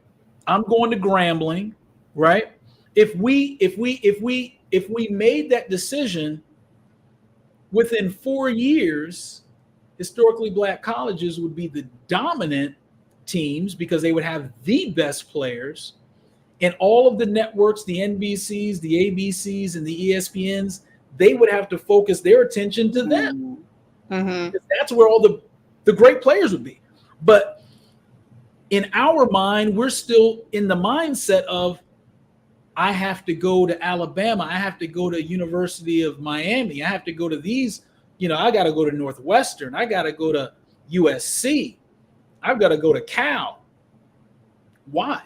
I'm going to Grambling, right? If we made that decision within 4 years, historically Black colleges would be the dominant teams because they would have the best players, and all of the networks, the NBCs, the ABCs, and the ESPNs, they would have to focus their attention to them. Mm-hmm. That's where all the great players would be. But in our mind, we're still in the mindset of, I have to go to Alabama. I have to go to University of Miami. I have to go to these, I got to go to Northwestern. I got to go to USC. I've got to go to Cal. Why?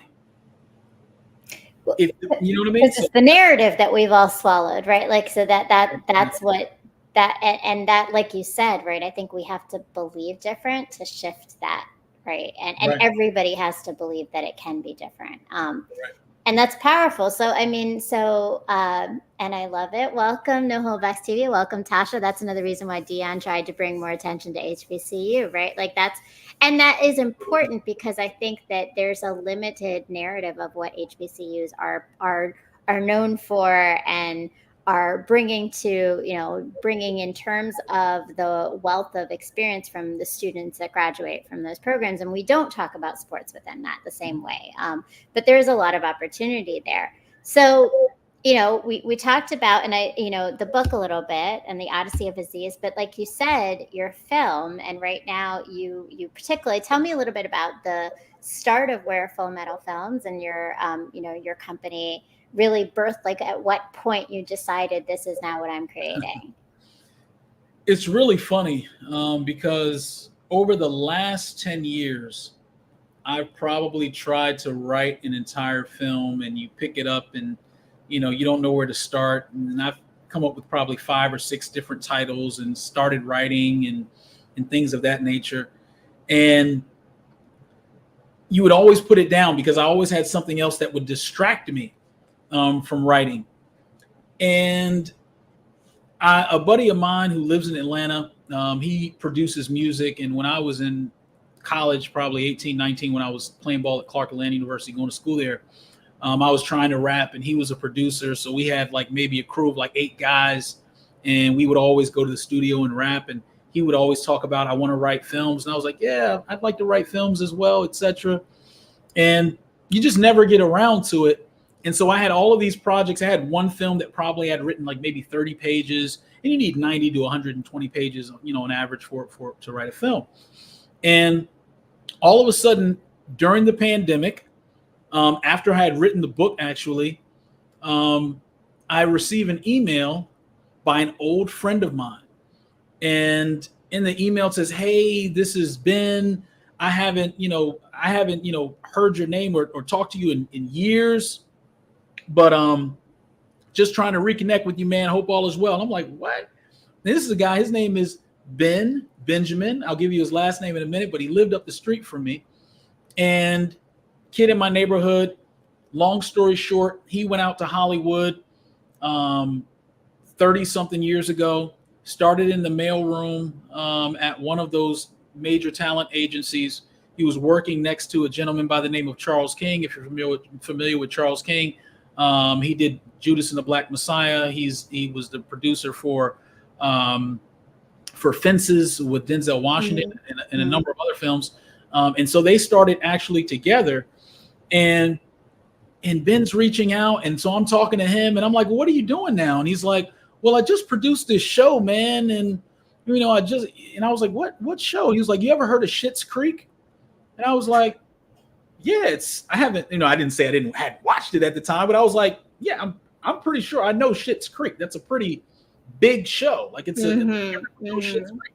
You know what I mean?
It's the narrative that we've all swallowed, right? Like, so that's what that, and that, like you said, right? I think we have to believe different to shift that, right? And right. Everybody has to believe that it can be different. Right. And that's powerful. So, and I love it. Welcome, No Hold Backs TV. Welcome, Tasha. That's another reason why Dion tried to bring more attention to HBCU, right? Like that is important, because I think that there's a limited narrative of what HBCUs are known for and are bringing in terms of the wealth of experience from the students that graduate from those programs. And we don't talk about sports within that the same way. But there's a lot of opportunity there. So, we talked about, and the book a little bit and the Odyssey of Aziz, but like you said, your film, and right now you particularly, tell me a little bit about the start of where Full Metal Films and your company really birthed, like at what point you decided this is now what I'm creating?
It's really funny because over the last 10 years, I've probably tried to write an entire film, and you pick it up and, you don't know where to start. And I've come up with probably 5 or 6 different titles and started writing and things of that nature. And you would always put it down because I always had something else that would distract me from writing. And a buddy of mine who lives in Atlanta, he produces music. And when I was in college, probably 18, 19, when I was playing ball at Clark Atlanta University, going to school there, I was trying to rap, and he was a producer. So we had like maybe a crew of like 8 guys, and we would always go to the studio and rap. And he would always talk about, I want to write films. And I was like, yeah, I'd like to write films as well, etc. And you just never get around to it. And so I had all of these projects. I had one film that probably had written like maybe 30 pages, and you need 90 to 120 pages, on average to write a film. And all of a sudden during the pandemic, after I had written the book, actually, I received an email by an old friend of mine. And in the email it says, "Hey, this is Ben. I haven't, heard your name or talked to you in years, but just trying to reconnect with you, man. Hope all is well." And I'm like, "What?" And this is a guy, his name is Benjamin. I'll give you his last name in a minute, but he lived up the street from me. And kid in my neighborhood, long story short, he went out to Hollywood 30 something years ago, started in the mailroom at one of those major talent agencies. He was working next to a gentleman by the name of Charles King. If you're familiar with Charles King, he did Judas and the Black Messiah. He was the producer for Fences with Denzel Washington and a number of other films. And so they started actually together, and Ben's reaching out. And so I'm talking to him and I'm like, "What are you doing now?" And he's like, "Well, I just produced this show, man. And, I was like, what show?" He was like, "You ever heard of Schitt's Creek?" And I was like, "Yeah, I haven't, I didn't say I hadn't watched it at the time, but I was like, yeah, I'm pretty sure I know Schitt's Creek. That's a pretty big show. Like it's Schitt's Creek."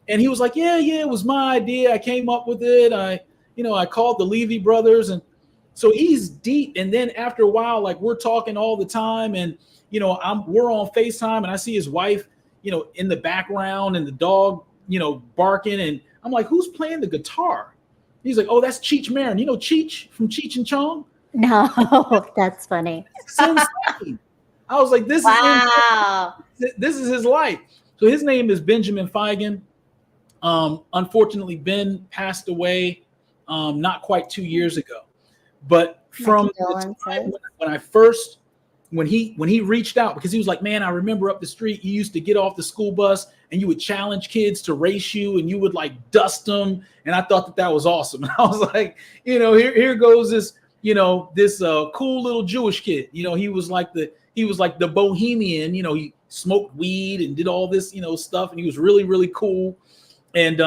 And he was like, yeah, it was my idea. I came up with it. I called the Levy brothers. And so he's deep. And then after a while, like we're talking all the time, and we're on FaceTime, and I see his wife, in the background, and the dog, barking. And I'm like, "Who's playing the guitar?" He's like, "Oh, that's Cheech Marin. You know Cheech from Cheech and Chong?"
No, that's funny.
I was like, this is his life. So his name is Benjamin Feigen. Unfortunately, Ben passed away not quite 2 years ago. But from the time when he reached out, because he was like, "Man, I remember up the street, you used to get off the school bus and you would challenge kids to race you, and you would like dust them." And I thought that was awesome. And I was like, here goes this, this cool little Jewish kid. He was like the bohemian. He smoked weed and did all this, stuff, and he was really, really cool. And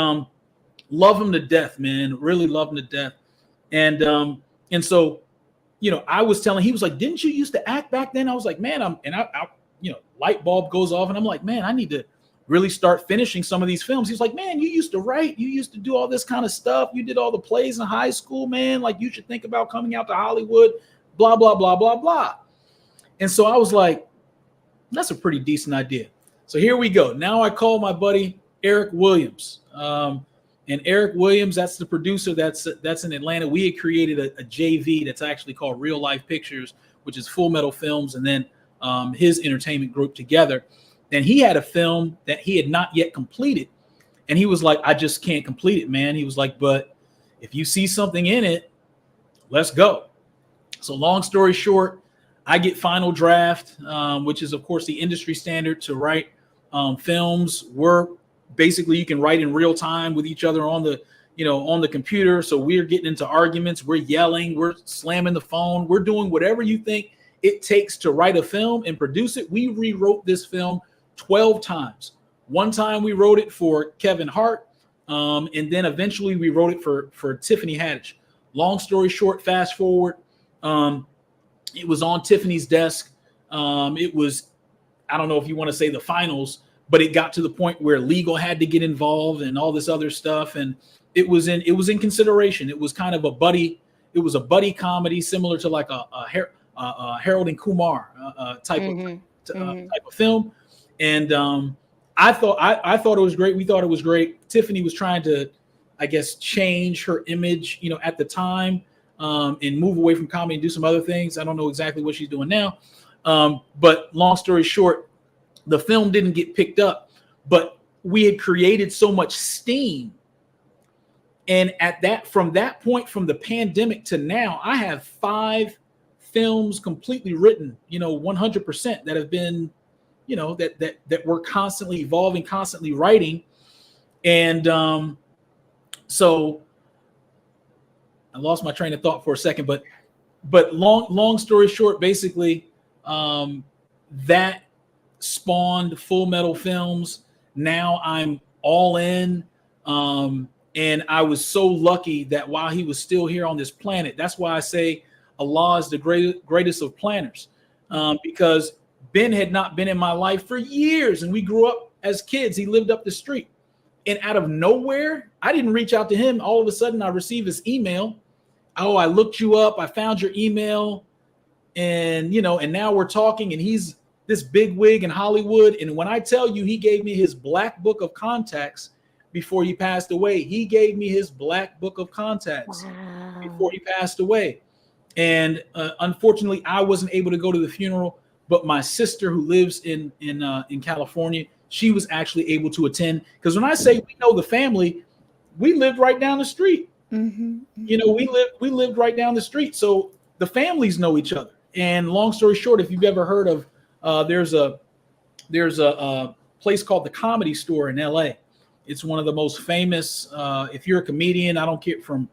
love him to death, man. Really love him to death. And so, I was telling, he was like, "Didn't you used to act back then?" I was like, "Man, I light bulb goes off, and I'm like, man, I need to really start finishing some of these films." He's like, "Man, you used to write, you used to do all this kind of stuff. You did all the plays in high school, man. Like you should think about coming out to Hollywood, blah, blah, blah, blah, blah." And so I was like, that's a pretty decent idea. So here we go. Now I call my buddy Eric Williams. And Eric Williams, that's the producer that's in Atlanta. We had created a JV that's actually called Real Life Pictures, which is Full Metal Films, and then his entertainment group together. And he had a film that he had not yet completed. And he was like, "I just can't complete it, man." He was like, "But if you see something in it, let's go." So long story short, I get final draft, which is, of course, the industry standard to write films. Basically, you can write in real time with each other on the computer. So we're getting into arguments, we're yelling, we're slamming the phone, we're doing whatever you think it takes to write a film and produce it. We rewrote this film 12 times. One time we wrote it for Kevin Hart, and then eventually we wrote it for Tiffany Haddish. Long story short, fast forward, it was on Tiffany's desk. It was, I don't know if you want to say the finals, but it got to the point where legal had to get involved and all this other stuff. And it was in consideration. It was kind of a buddy comedy, similar to like a Harold and Kumar type of film. And I thought it was great. We thought it was great. Tiffany was trying to, I guess, change her image, at the time, and move away from comedy and do some other things. I don't know exactly what she's doing now. But long story short, the film didn't get picked up, but we had created so much steam. And from that point, from the pandemic to now, I have 5 films completely written, 100% that have been, that we're constantly evolving, constantly writing. And so I lost my train of thought for a second, but long story short, basically, that spawned Full Metal Films. Now I'm all in. And I was so lucky that while he was still here on this planet, that's why I say Allah is the greatest of planners, because Ben had not been in my life for years, and we grew up as kids. He lived up the street, and out of nowhere, I didn't reach out to him. All of a sudden, I received his email. Oh, I looked you up. I found your email, and and now we're talking. And he's this big wig in Hollywood. And when I tell you, he gave me his black book of contacts before he passed away. He gave me his black book of contacts before he passed away. And unfortunately, I wasn't able to go to the funeral, but my sister, who lives in California, she was actually able to attend. Because when I say we know the family, we lived right down the street.
Mm-hmm.
We lived right down the street, so the families know each other. And long story short, if you've ever heard of, there's a place called the Comedy Store in L.A. It's one of the most famous. If you're a comedian, I don't care, from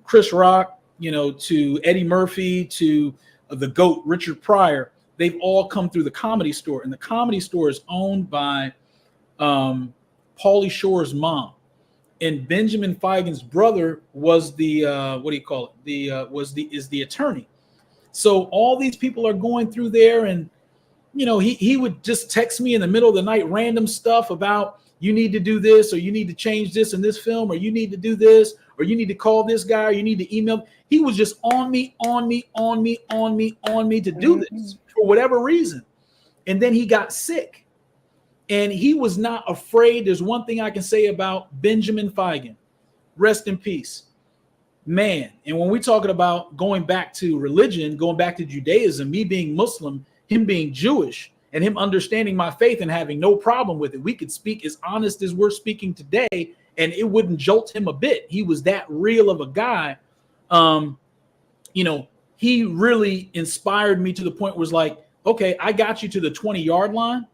Chris Rock, to Eddie Murphy, to the GOAT Richard Pryor. They've all come through the Comedy Store, and the Comedy Store is owned by Pauly Shore's mom, and Benjamin Feigen's brother was the is the attorney. So all these people are going through there, and he would just text me in the middle of the night random stuff about, you need to do this, or you need to change this in this film, or you need to do this, or you need to call this guy, or you need to email. He was just on me to do this for whatever reason. And then he got sick, and he was not afraid. There's one thing I can say about Benjamin Feigen, rest in peace, man. And when we're talking about going back to religion, going back to Judaism, me being Muslim, him being Jewish, and him understanding my faith and having no problem with it, we could speak as honest as we're speaking today, and it wouldn't jolt him a bit. He was that real of a guy. He really inspired me to the point where it's like, okay, I got you to the 20-yard line.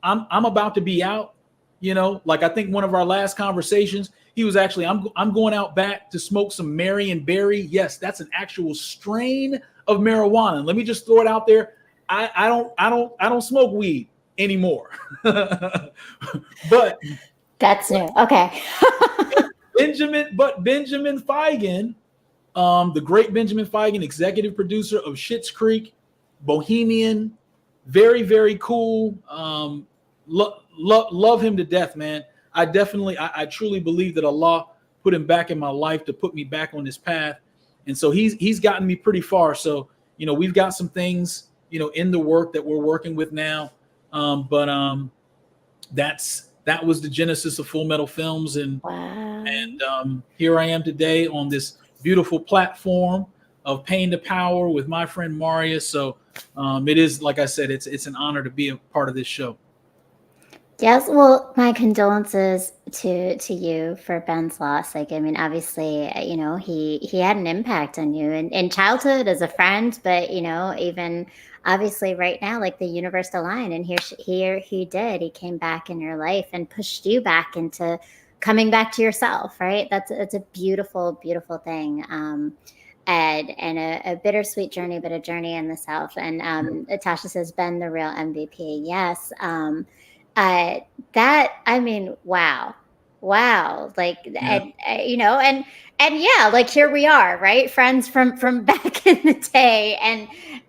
I'm about to be out. Like, I think one of our last conversations, he was actually, I'm going out back to smoke some Marion Berry. Yes, that's an actual strain of marijuana. And let me just throw it out there. I don't smoke weed anymore. But
that's new. Okay.
Benjamin Feigen, the great Benjamin Feigen, executive producer of Schitt's Creek, Bohemian, very, very cool. Love him to death, man. I truly believe that Allah put him back in my life to put me back on this path. And so he's gotten me pretty far. So, we've got some things, in the work that we're working with now. But that was the genesis of Full Metal Films. And,
wow.
and here I am today on this beautiful platform of Pain to Power with my friend Maria. So it is, like I said, it's an honor to be a part of this show.
Yes, well, my condolences to you for Ben's loss. Like, I mean, obviously, he had an impact on you in childhood as a friend, but even obviously right now, like the universe aligned, and here he did. He came back in your life and pushed you back into coming back to yourself, right? It's a beautiful, beautiful thing. And a bittersweet journey, but a journey in the South. And Tasha says, Ben, the real MVP. Yes. Wow. Like, yeah. And yeah, like here we are, right? Friends from back in the day,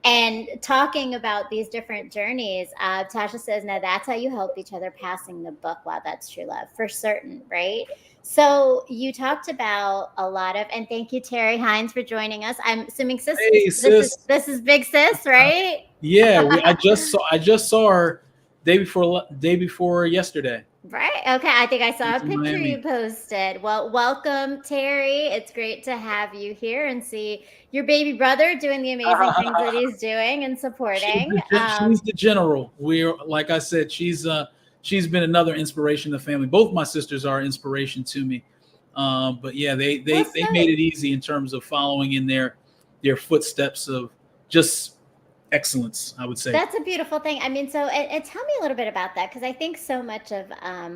and talking about these different journeys. Tasha says, now that's how you help each other, passing the book. Wow, that's true love for certain, right? So you talked about a lot of, and thank you, Troy Hines, for joining us. I'm assuming sis,
hey, sis.
This is big sis, right?
Yeah, I just saw her day before yesterday.
Right. Okay. I think I saw a picture you posted. Well, welcome, Terry. It's great to have you here and see your baby brother doing the amazing things that he's doing and supporting.
She's the general. We're, like I said, she's been another inspiration to the family. Both my sisters are inspiration to me. But yeah, they made it easy in terms of following in their footsteps of just excellence, I would say.
That's a beautiful thing. I mean, so and tell me a little bit about that, because I think so much of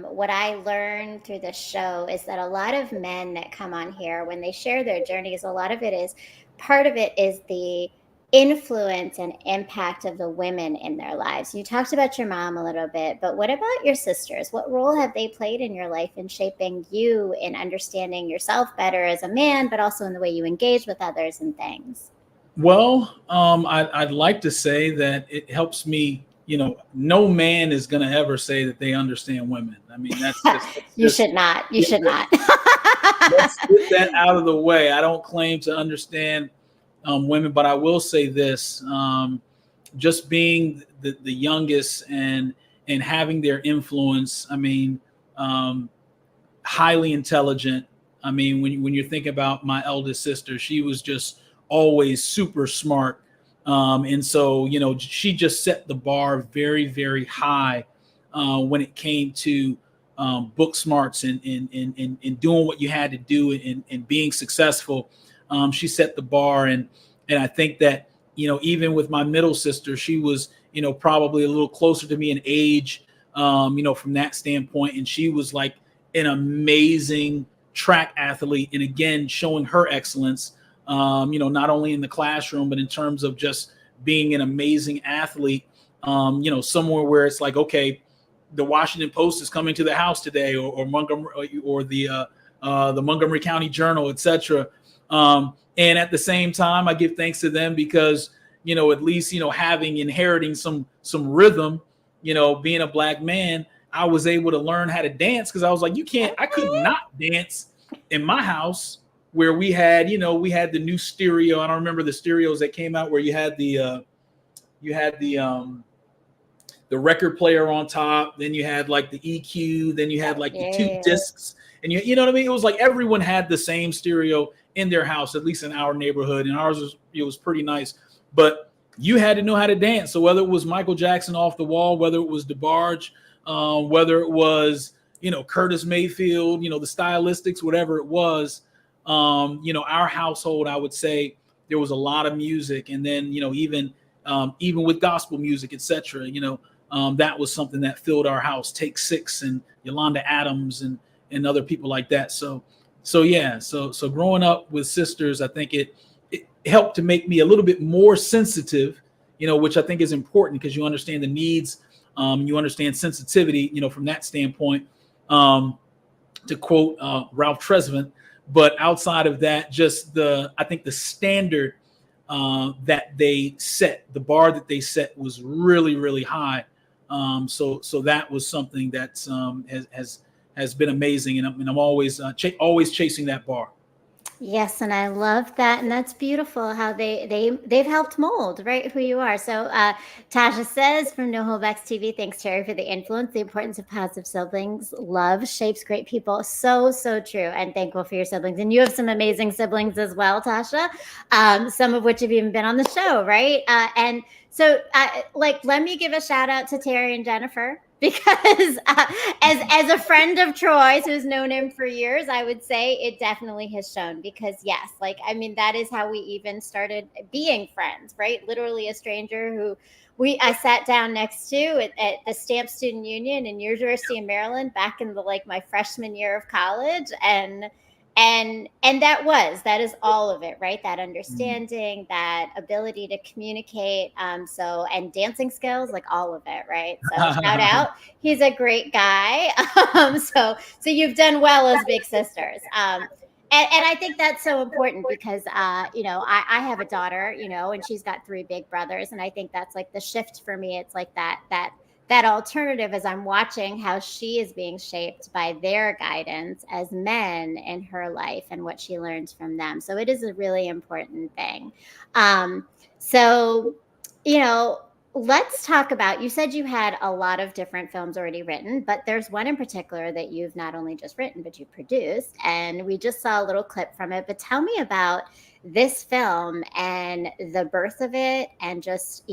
what I learned through this show is that a lot of men that come on here, when they share their journeys, a lot of it is, part of it is the influence and impact of the women in their lives. You talked about your mom a little bit, but what about your sisters? What role have they played in your life in shaping you in understanding yourself better as a man, but also in the way you engage with others and things?
Well, I'd like to say that it helps me. No man is going to ever say that they understand women. I mean, that's
You
just
should not. You
yeah,
should not.
let's get that out of the way. I don't claim to understand women, but I will say this: just being the youngest and having their influence. I mean, um, highly intelligent. I mean, when you think about my eldest sister, she was just always super smart, and so she just set the bar very very high when it came to book smarts and doing what you had to do and being successful. She set the bar, and I think that even with my middle sister, she was probably a little closer to me in age, from that standpoint, and she was like an amazing track athlete, and again showing her excellence, not only in the classroom but in terms of just being an amazing athlete, somewhere where it's like, okay, the Washington Post is coming to the house today, or Montgomery, or the Montgomery County Journal, etc. And at the same time, I give thanks to them because at least having inheriting some rhythm, being a black man, I was able to learn how to dance because I was like, I could not dance in my house where we had the new stereo. I don't remember the stereos that came out where you had the record player on top, then you had like the EQ, then you had like the two
Yeah.
discs, and you know what I mean? It was like everyone had the same stereo in their house, at least in our neighborhood, and ours was pretty nice. But you had to know how to dance. So whether it was Michael Jackson Off the Wall, whether it was DeBarge, whether it was Curtis Mayfield, the Stylistics, whatever it was, our household, I would say there was a lot of music, and then even with gospel music, etc. That was something that filled our house. Take Six and Yolanda Adams and other people like that. So growing up with sisters, I think it helped to make me a little bit more sensitive, which I think is important because you understand the needs, you understand sensitivity, from that standpoint, to quote Ralph Tresvant. But outside of that, just I think the standard that they set, the bar that they set was really, really high. So that was something that has been amazing, and I'm always chasing that bar.
Yes, and I love that, and that's beautiful how they've helped mold right who you are. So Tasha says from No Holdbacks TV, thanks Terry for the influence, the importance of positive siblings. Love shapes great people. So true, and thankful for your siblings, and you have some amazing siblings as well, Tasha. Some of which have even been on the show, right? And so, let me give a shout out to Terry and Jennifer because as a friend of Troy's who's known him for years, I would say it definitely has shown because yes, that is how we even started being friends, right? Literally a stranger who I sat down next to at the Stamp Student Union in University of Maryland back in my freshman year of college, and that is all of it, right? That understanding, that ability to communicate, and dancing skills, like all of it, right? So shout out, he's a great guy. So you've done well as big sisters. And I think that's so important because, I have a daughter, and she's got three big brothers. And I think that's like the shift for me. It's like that alternative as I'm watching how she is being shaped by their guidance as men in her life and what she learns from them. So it is a really important thing. So, let's talk about, you said you had a lot of different films already written, but there's one in particular that you've not only just written, but you produced, and we just saw a little clip from it. But tell me about this film and the birth of it, and just,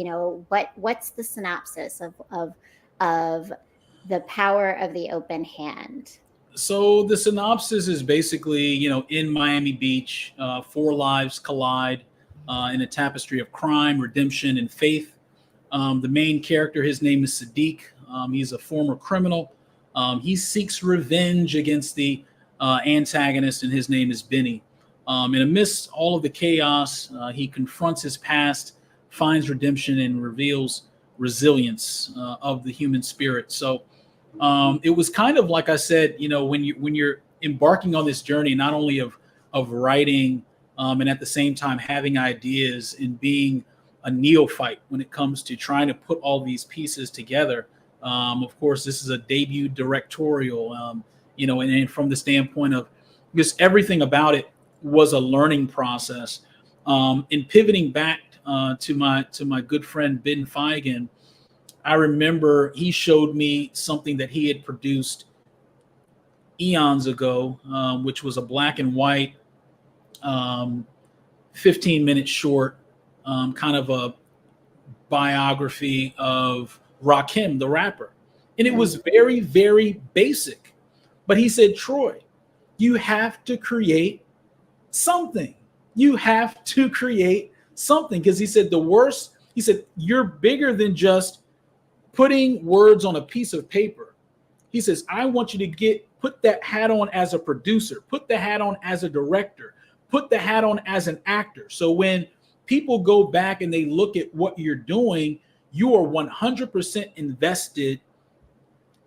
what's the synopsis of The Power of the Open Hand?
So the synopsis is basically, in Miami Beach, four lives collide in a tapestry of crime, redemption, and faith. The main character, his name is Sadiq. He's a former criminal. He seeks revenge against the antagonist, and his name is Benny. And amidst all of the chaos, he confronts his past, finds redemption and reveals resilience of the human spirit. So it was kind of like I said, when you're embarking on this journey, not only of writing and at the same time having ideas and being a neophyte when it comes to trying to put all these pieces together. Of course, this is a debut directorial, and from the standpoint of just everything about it was a learning process. In pivoting back to my good friend Ben Feigen, I remember he showed me something that he had produced eons ago, which was a black and white 15-minute short, kind of a biography of Rakim, the rapper. And it was very, very basic. But he said, Troy, you have to create something. You have to create something. Because he said, you're bigger than just putting words on a piece of paper. He says, I want you to put that hat on as a producer, put the hat on as a director, put the hat on as an actor. So when people go back and they look at what you're doing, you are 100% invested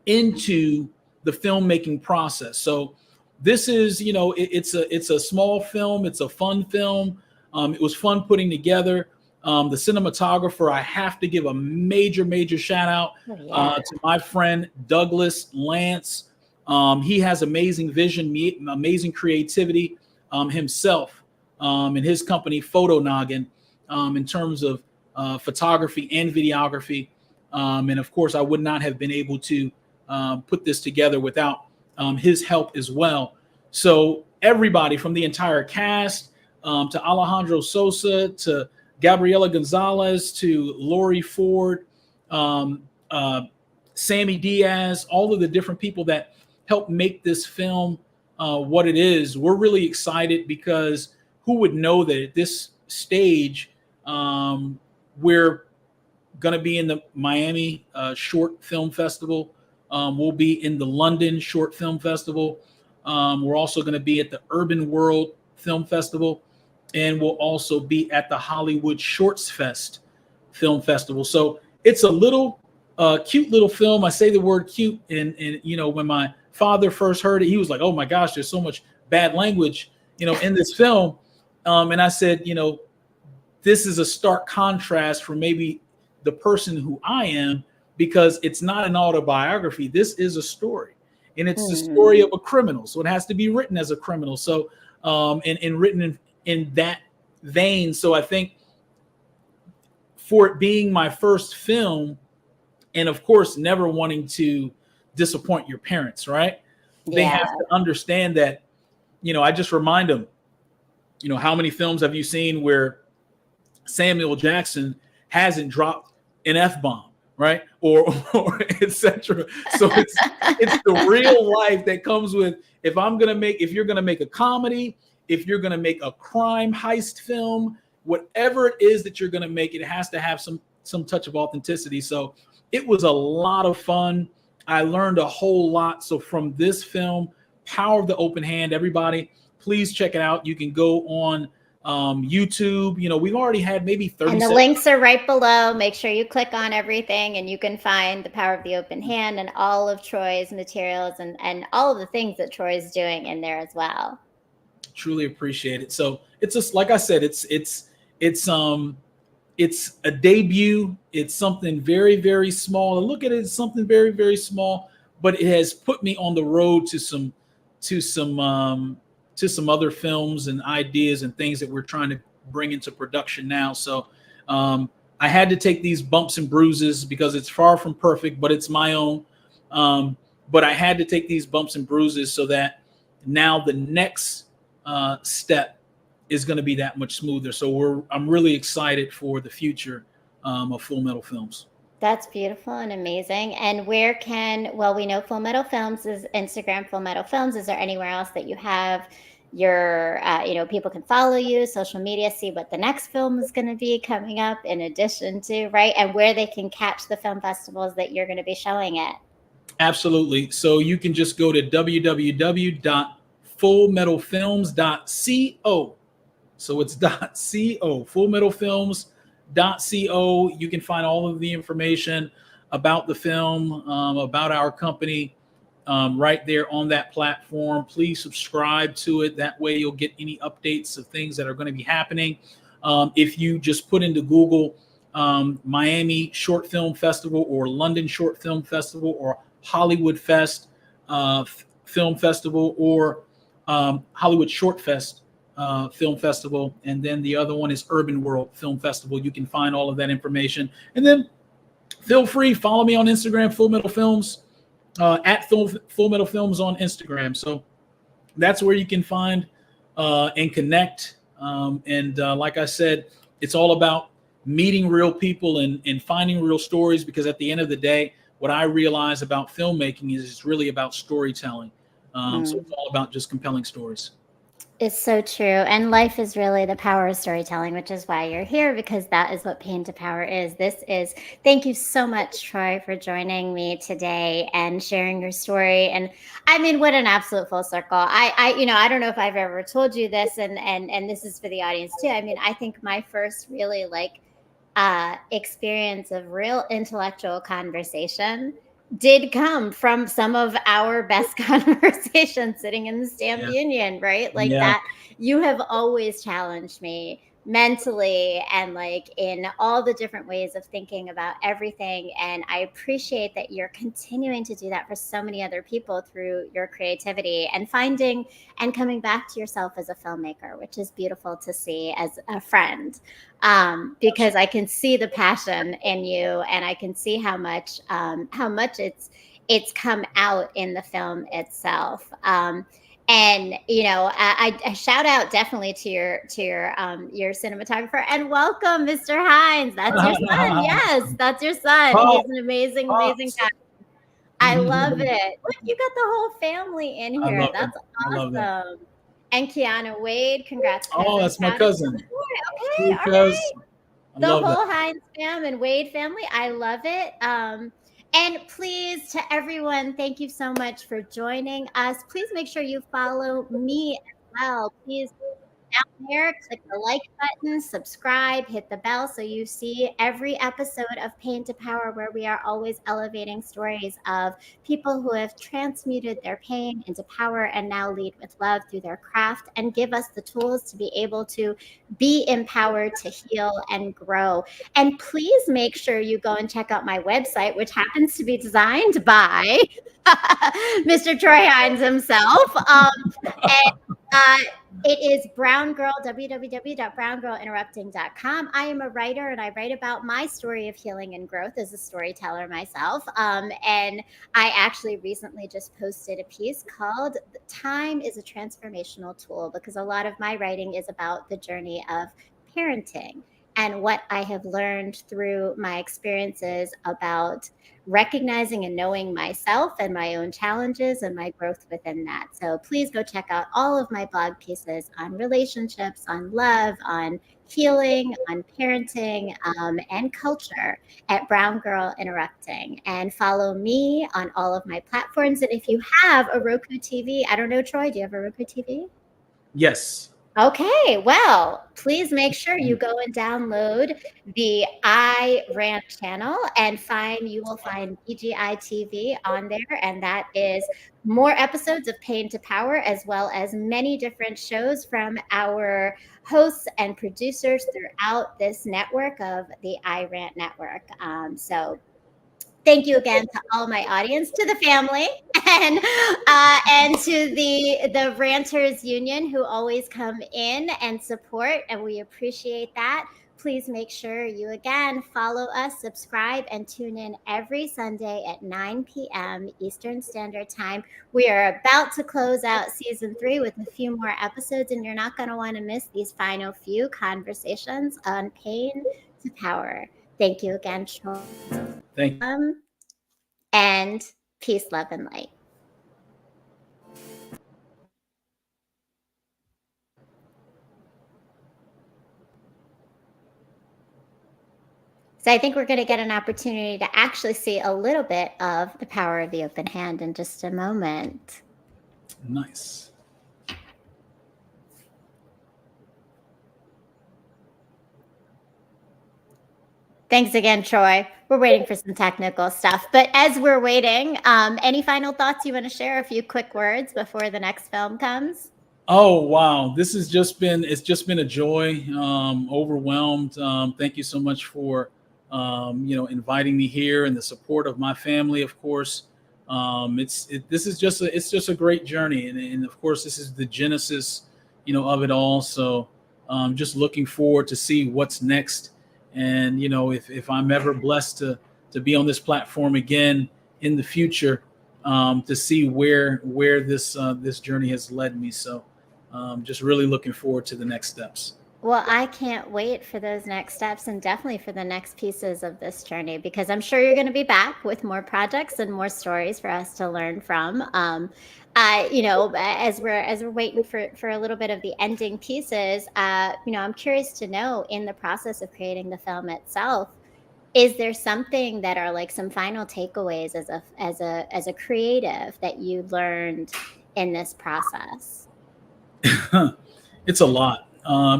into the filmmaking process. So this is, it's a small film. It's a fun film. It was fun putting together. The cinematographer, I have to give a major, major shout out to my friend Douglas Lance. He has amazing vision, amazing creativity himself, and his company Photo Noggin, in terms of photography and videography. And of course, I would not have been able to put this together without his help as well. So everybody from the entire cast to Alejandro Sosa to Gabriela Gonzalez to Lori Ford, Sammy Diaz, all of the different people that helped make this film what it is. We're really excited because who would know that at this stage we're going to be in the Miami Short Film Festival. We'll be in the London Short Film Festival. We're also going to be at the Urban World Film Festival. And we'll also be at the Hollywood Shorts Fest Film Festival. So it's a little cute little film. I say the word cute. And when my father first heard it, he was like, oh my gosh, there's so much bad language, in this film. And I said, this is a stark contrast for maybe the person who I am, because it's not an autobiography. This is a story. And it's the story of a criminal. So it has to be written as a criminal. So and written in that vein. So I think for it being my first film, and of course, never wanting to disappoint your parents, right? Yeah. They have to understand that, I just remind them, how many films have you seen where Samuel Jackson hasn't dropped an F-bomb, right? Or etc. So it's the real life that comes with, if you're going to make a comedy, if you're going to make a crime heist film, whatever it is that you're going to make, it has to have some touch of authenticity. So it was a lot of fun. I learned a whole lot. So from this film, Power of the Open Hand, everybody, please check it out. You can go on YouTube. We've already had maybe 30.
And the links are right below. Make sure you click on everything and you can find the Power of the Open Hand and all of Troy's materials and all of the things that Troy's doing in there as well.
Truly appreciate it. So it's just like I said, it's a debut. It's something very, very small. And look at it, it's something very, very small, but it has put me on the road to some other films and ideas and things that we're trying to bring into production now. So I had to take these bumps and bruises because it's far from perfect, but it's my own. But I had to take these bumps and bruises so that now the next step is going to be that much smoother. So I'm really excited for the future of Full Metal Films.
That's beautiful and amazing. And we know Full Metal Films is Instagram, Full Metal Films. Is there anywhere else that you have your, people can follow you, social media, see what the next film is going to be coming up in addition to, right? And where they can catch the film festivals that you're going to be showing at?
Absolutely. So you can just go to www.fullmetalfilms.co. So it's .co, fullmetalfilms.co. .co. You can find all of the information about the film, about our company, right there on that platform. Please subscribe to it. That way you'll get any updates of things that are going to be happening. If you just put into Google Miami Short Film Festival or London Short Film Festival or Hollywood Fest Film Festival or Hollywood Short Fest Film Festival, and then the other one is Urban World Film Festival. You can find all of that information. And then feel free, follow me on Instagram, Full Metal Films, at Full Metal Films on Instagram. So that's where you can find and connect. And like I said, it's all about meeting real people and finding real stories, because at the end of the day, what I realize about filmmaking is it's really about storytelling. So it's all about just compelling stories.
It's so true. And life is really the power of storytelling, which is why you're here, because that is what Pain to Power is. Thank you so much, Troy, for joining me today and sharing your story. And I mean, what an absolute full circle. I don't know if I've ever told you this, and this is for the audience too. I mean, I think my first really experience of real intellectual conversation did come from some of our best conversations sitting in the Stamp Union, right? Like that, you have always challenged me mentally and in all the different ways of thinking about everything. And I appreciate that you're continuing to do that for so many other people through your creativity and finding and coming back to yourself as a filmmaker, which is beautiful to see as a friend. Because I can see the passion in you, and I can see how much it's come out in the film itself. And I shout out definitely to your cinematographer, and welcome, Mr. Hines. That's your son. Yes, that's your son. He's an amazing guy. I love it. Look, you got the whole family in here. That's awesome. And Kiana Wade, congrats.
Oh, that's my cousin.
Okay, all right. The whole Hines fam and Wade family. I love it. And please, to everyone, thank you so much for joining us. Please make sure you follow me as well. Please, down there, click the like button, subscribe, hit the bell so you see every episode of Pain to Power, where we are always elevating stories of people who have transmuted their pain into power and now lead with love through their craft and give us the tools to be able to be empowered to heal and grow. And please make sure you go and check out my website, which happens to be designed by Mr. Troy Hines himself. It is Brown Girl, www.browngirlinterrupting.com. I am a writer, and I write about my story of healing and growth as a storyteller myself. And I actually recently just posted a piece called Time is a Transformational Tool, because a lot of my writing is about the journey of parenting and what I have learned through my experiences about recognizing and knowing myself and my own challenges and my growth within that. So please go check out all of my blog pieces on relationships, on love, on healing, on parenting, and culture at Brown Girl Interrupting. And follow me on all of my platforms. And if you have a Roku TV, I don't know, Troy, do you have a Roku TV?
Yes.
Okay, well, please make sure you go and download the iRant channel and you will find BGI TV on there. And that is more episodes of Pain to Power, as well as many different shows from our hosts and producers throughout this network of the iRant network. So thank you again to all my audience, to the family, and to the Ranters Union, who always come in and support, and we appreciate that. Please make sure you again follow us, subscribe, and tune in every Sunday at 9 p.m. Eastern Standard Time. We are about to close out season 3 with a few more episodes, and you're not going to want to miss these final few conversations on Pain to Power. Thank you again, Troy.
Thank you.
And peace, love, and light. So I think we're going to get an opportunity to actually see a little bit of the power of the open hand in just a moment.
Nice.
Thanks again, Troy. We're waiting for some technical stuff. But as we're waiting, any final thoughts you want to share? A few quick words before the next film comes?
Oh wow, this has just been it's just been a joy. Overwhelmed. Thank you so much for inviting me here and the support of my family, of course. This is just a great journey, and of course this is the genesis, of it all. So just looking forward to see what's next, and if I'm ever blessed to be on this platform again in the future, to see where this journey has led me. So just really looking forward to the next steps.
Well, I can't wait for those next steps and definitely for the next pieces of this journey, because I'm sure you're going to be back with more projects and more stories for us to learn from. As we're waiting for a little bit of the ending pieces, I'm curious to know, in the process of creating the film itself, is there something that are like some final takeaways as a creative that you learned in this process?
It's a lot,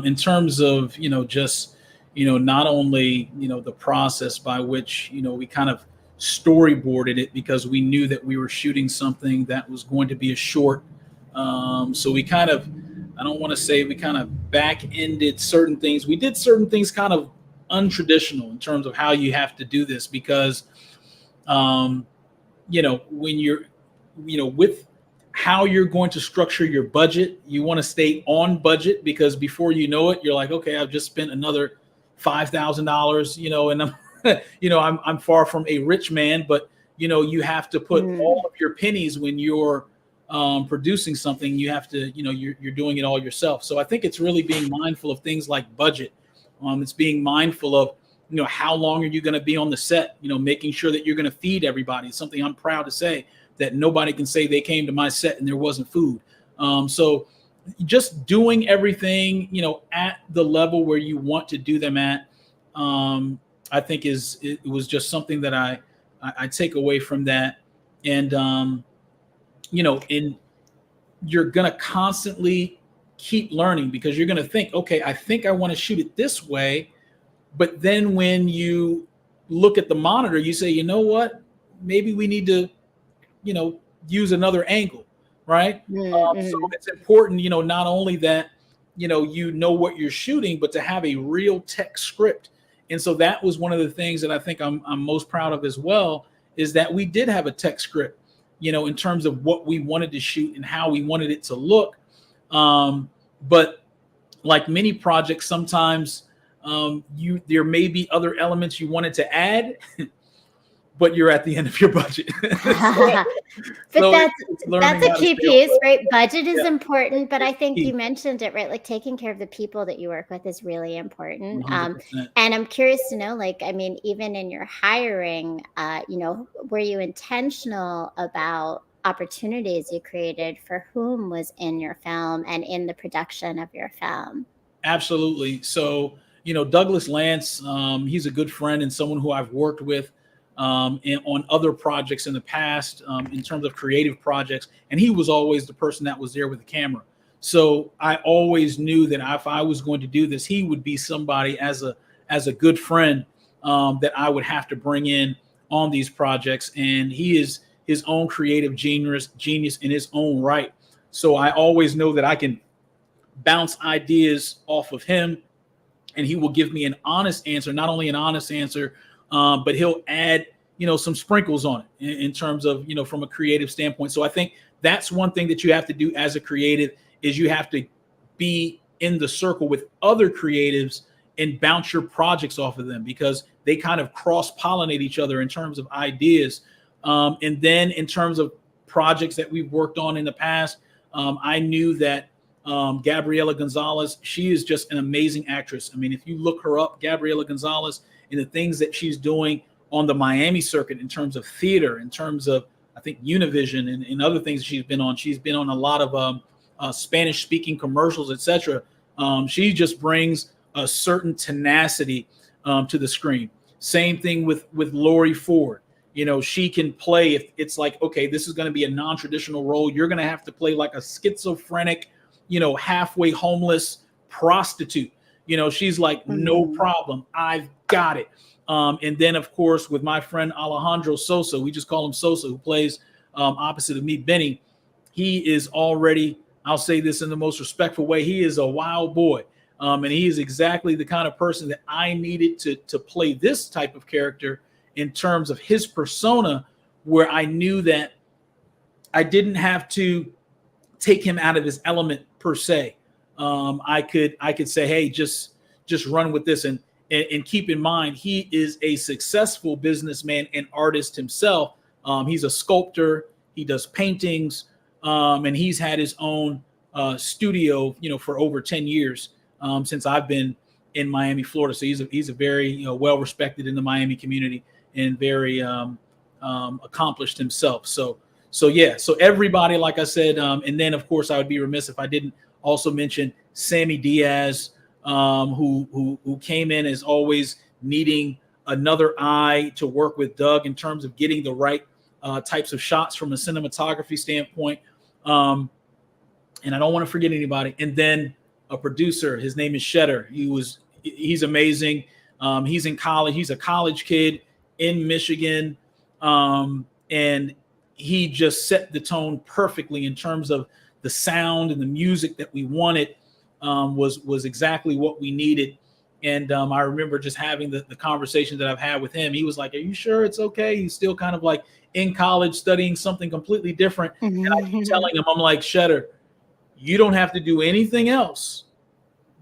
in terms of just not only the process by which we kind of storyboarded it, because we knew that we were shooting something that was going to be a short. So we kind of, I don't want to say we kind of back ended certain things. We did certain things kind of untraditional in terms of how you have to do this, because when you're with how you're going to structure your budget, you want to stay on budget, because before you know it, you're like, okay, I've just spent another $5,000, and I'm I'm far from a rich man, but you have to put all of your pennies when you're producing something. You have to, you're doing it all yourself. So I think it's really being mindful of things like budget. It's being mindful of how long are you going to be on the set, making sure that you're going to feed everybody. It's something I'm proud to say, that nobody can say they came to my set and there wasn't food. So just doing everything, at the level where you want to do them at, I think it was just something that I take away from that. And, you're going to constantly keep learning, because you're going to think, okay, I think I want to shoot it this way. But then when you look at the monitor, you say, you know what, maybe we need to, use another angle, right? So it's important, not only that, what you're shooting, but to have a real tech script. And so that was one of the things that I think I'm most proud of as well, is that we did have a tech script, in terms of what we wanted to shoot and how we wanted it to look. But like many projects, sometimes there may be other elements you wanted to add, but you're at the end of your budget.
But
So
that's a key piece, right? Budget is important, but I think
key.
you mentioned it, right? Like, taking care of the people that you work with is really important.
100%.
And I'm curious to know, like, I mean, even in your hiring, were you intentional about opportunities you created for whom was in your film and in the production of your film?
Absolutely. So, Douglas Lance, he's a good friend and someone who I've worked with on other projects in the past, in terms of creative projects. And he was always the person that was there with the camera. So I always knew that if I was going to do this, he would be somebody as a good friend, that I would have to bring in on these projects. And he is his own creative genius in his own right. So I always know that I can bounce ideas off of him, and he will give me an honest answer, not only an honest answer, but he'll add, some sprinkles on it in terms of, from a creative standpoint. So I think that's one thing that you have to do as a creative, is you have to be in the circle with other creatives and bounce your projects off of them, because they kind of cross-pollinate each other in terms of ideas. And then in terms of projects that we've worked on in the past, I knew that Gabriela Gonzalez, she is just an amazing actress. I mean, if you look her up, Gabriela Gonzalez, and the things that she's doing on the Miami circuit in terms of theater, in terms of, I think, Univision and other things she's been on. She's been on a lot of Spanish-speaking commercials, etc. She just brings a certain tenacity to the screen. Same thing with Lori Ford. She can play, if it's like, okay, this is going to be a non-traditional role. You're going to have to play like a schizophrenic, halfway homeless prostitute. She's like, no problem, I've got it. And then, of course, with my friend Alejandro Sosa, we just call him Sosa, who plays opposite of me, Benny. He is already, I'll say this in the most respectful way, he is a wild boy. And he is exactly the kind of person that I needed to play this type of character in terms of his persona, where I knew that I didn't have to take him out of his element per se. I could say, hey, just run with this, and keep in mind, he is a successful businessman and artist himself. He's a sculptor. He does paintings, and he's had his own studio, for over 10 years since I've been in Miami, Florida. So he's a very well respected in the Miami community and very accomplished himself. So everybody, like I said, and then of course I would be remiss if I didn't also mention Sammy Diaz, who came in as always needing another eye to work with Doug in terms of getting the right types of shots from a cinematography standpoint. And I don't want to forget anybody. And then a producer, his name is Shedder. He's amazing. He's in college. He's a college kid in Michigan. And he just set the tone perfectly in terms of the sound and the music that we wanted. Was exactly what we needed. And I remember just having the conversation that I've had with him. He was like, are you sure it's okay? He's still kind of like in college studying something completely different. And I keep telling him, I'm like, Shedder, you don't have to do anything else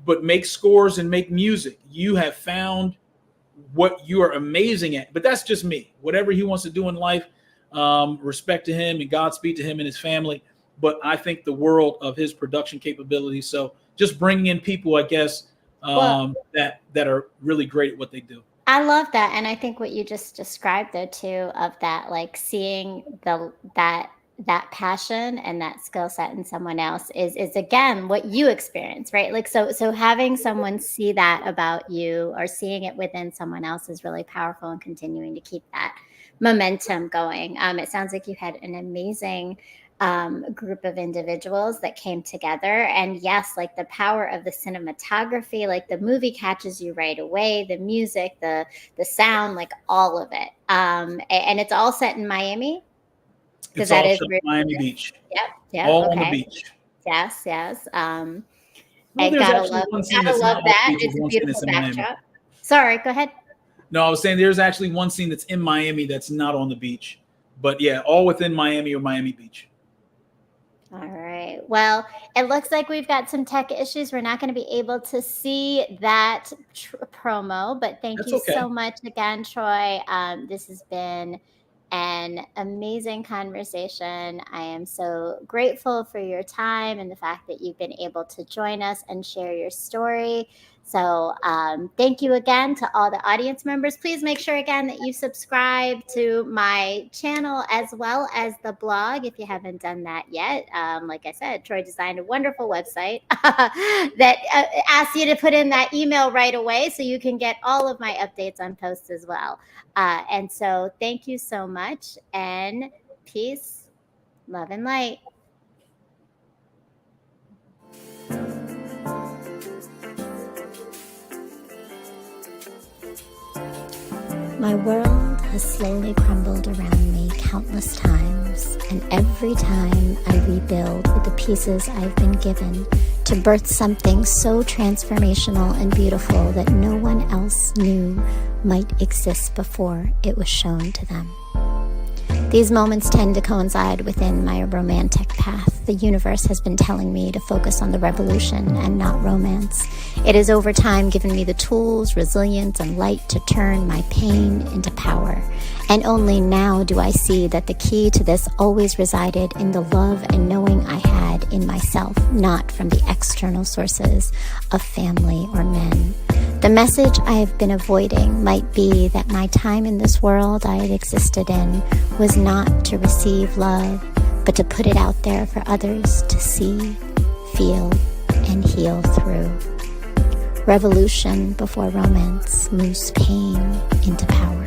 but make scores and make music. You have found what you are amazing at. But that's just me. Whatever he wants to do in life, respect to him and Godspeed to him and his family. But I think the world of his production capabilities. So just bringing in people, I guess, that are really great at what they do.
I love that. And I think what you just described though too, of that, like seeing that passion and that skill set in someone else is again what you experience, right? Like so having someone see that about you or seeing it within someone else is really powerful, and continuing to keep that momentum going. It sounds like you had an amazing group of individuals that came together. And yes, like the power of the cinematography, like the movie catches you right away, the music, the sound, like all of it. And it's all set in Miami.
It's all set in Miami Beach.
Yep.
All
Okay.
on the beach.
Yes.
Well,
I
there's
gotta
actually
love,
one scene
gotta
that's
love
not on
that.
the beach,
It's a
one scene
beautiful
that's in Miami.
backdrop. Sorry, go ahead.
No, I was saying there's actually one scene that's in Miami that's not on the beach. But yeah, all within Miami or Miami Beach.
All right. Well, it looks like we've got some tech issues. We're not going to be able to see that promo, but thank
That's
you
okay.
so much again, Troy. This has been an amazing conversation. I am so grateful for your time and the fact that you've been able to join us and share your story. So thank you again to all the audience members. Please make sure again that you subscribe to my channel as well as the blog if you haven't done that yet. Like I said, Troy designed a wonderful website that asks you to put in that email right away so you can get all of my updates on posts as well. And so thank you so much, and peace, love, and light. My world has slowly crumbled around me countless times, and every time I rebuild with the pieces I've been given to birth something so transformational and beautiful that no one else knew might exist before it was shown to them. These moments tend to coincide within my romantic path. The universe has been telling me to focus on the revolution and not romance. It has over time given me the tools, resilience, and light to turn my pain into power. And only now do I see that the key to this always resided in the love and knowing I had in myself, not from the external sources of family or men. The message I have been avoiding might be that my time in this world I had existed in was not to receive love, but to put it out there for others to see, feel, and heal through. Revolution before romance moves pain into power.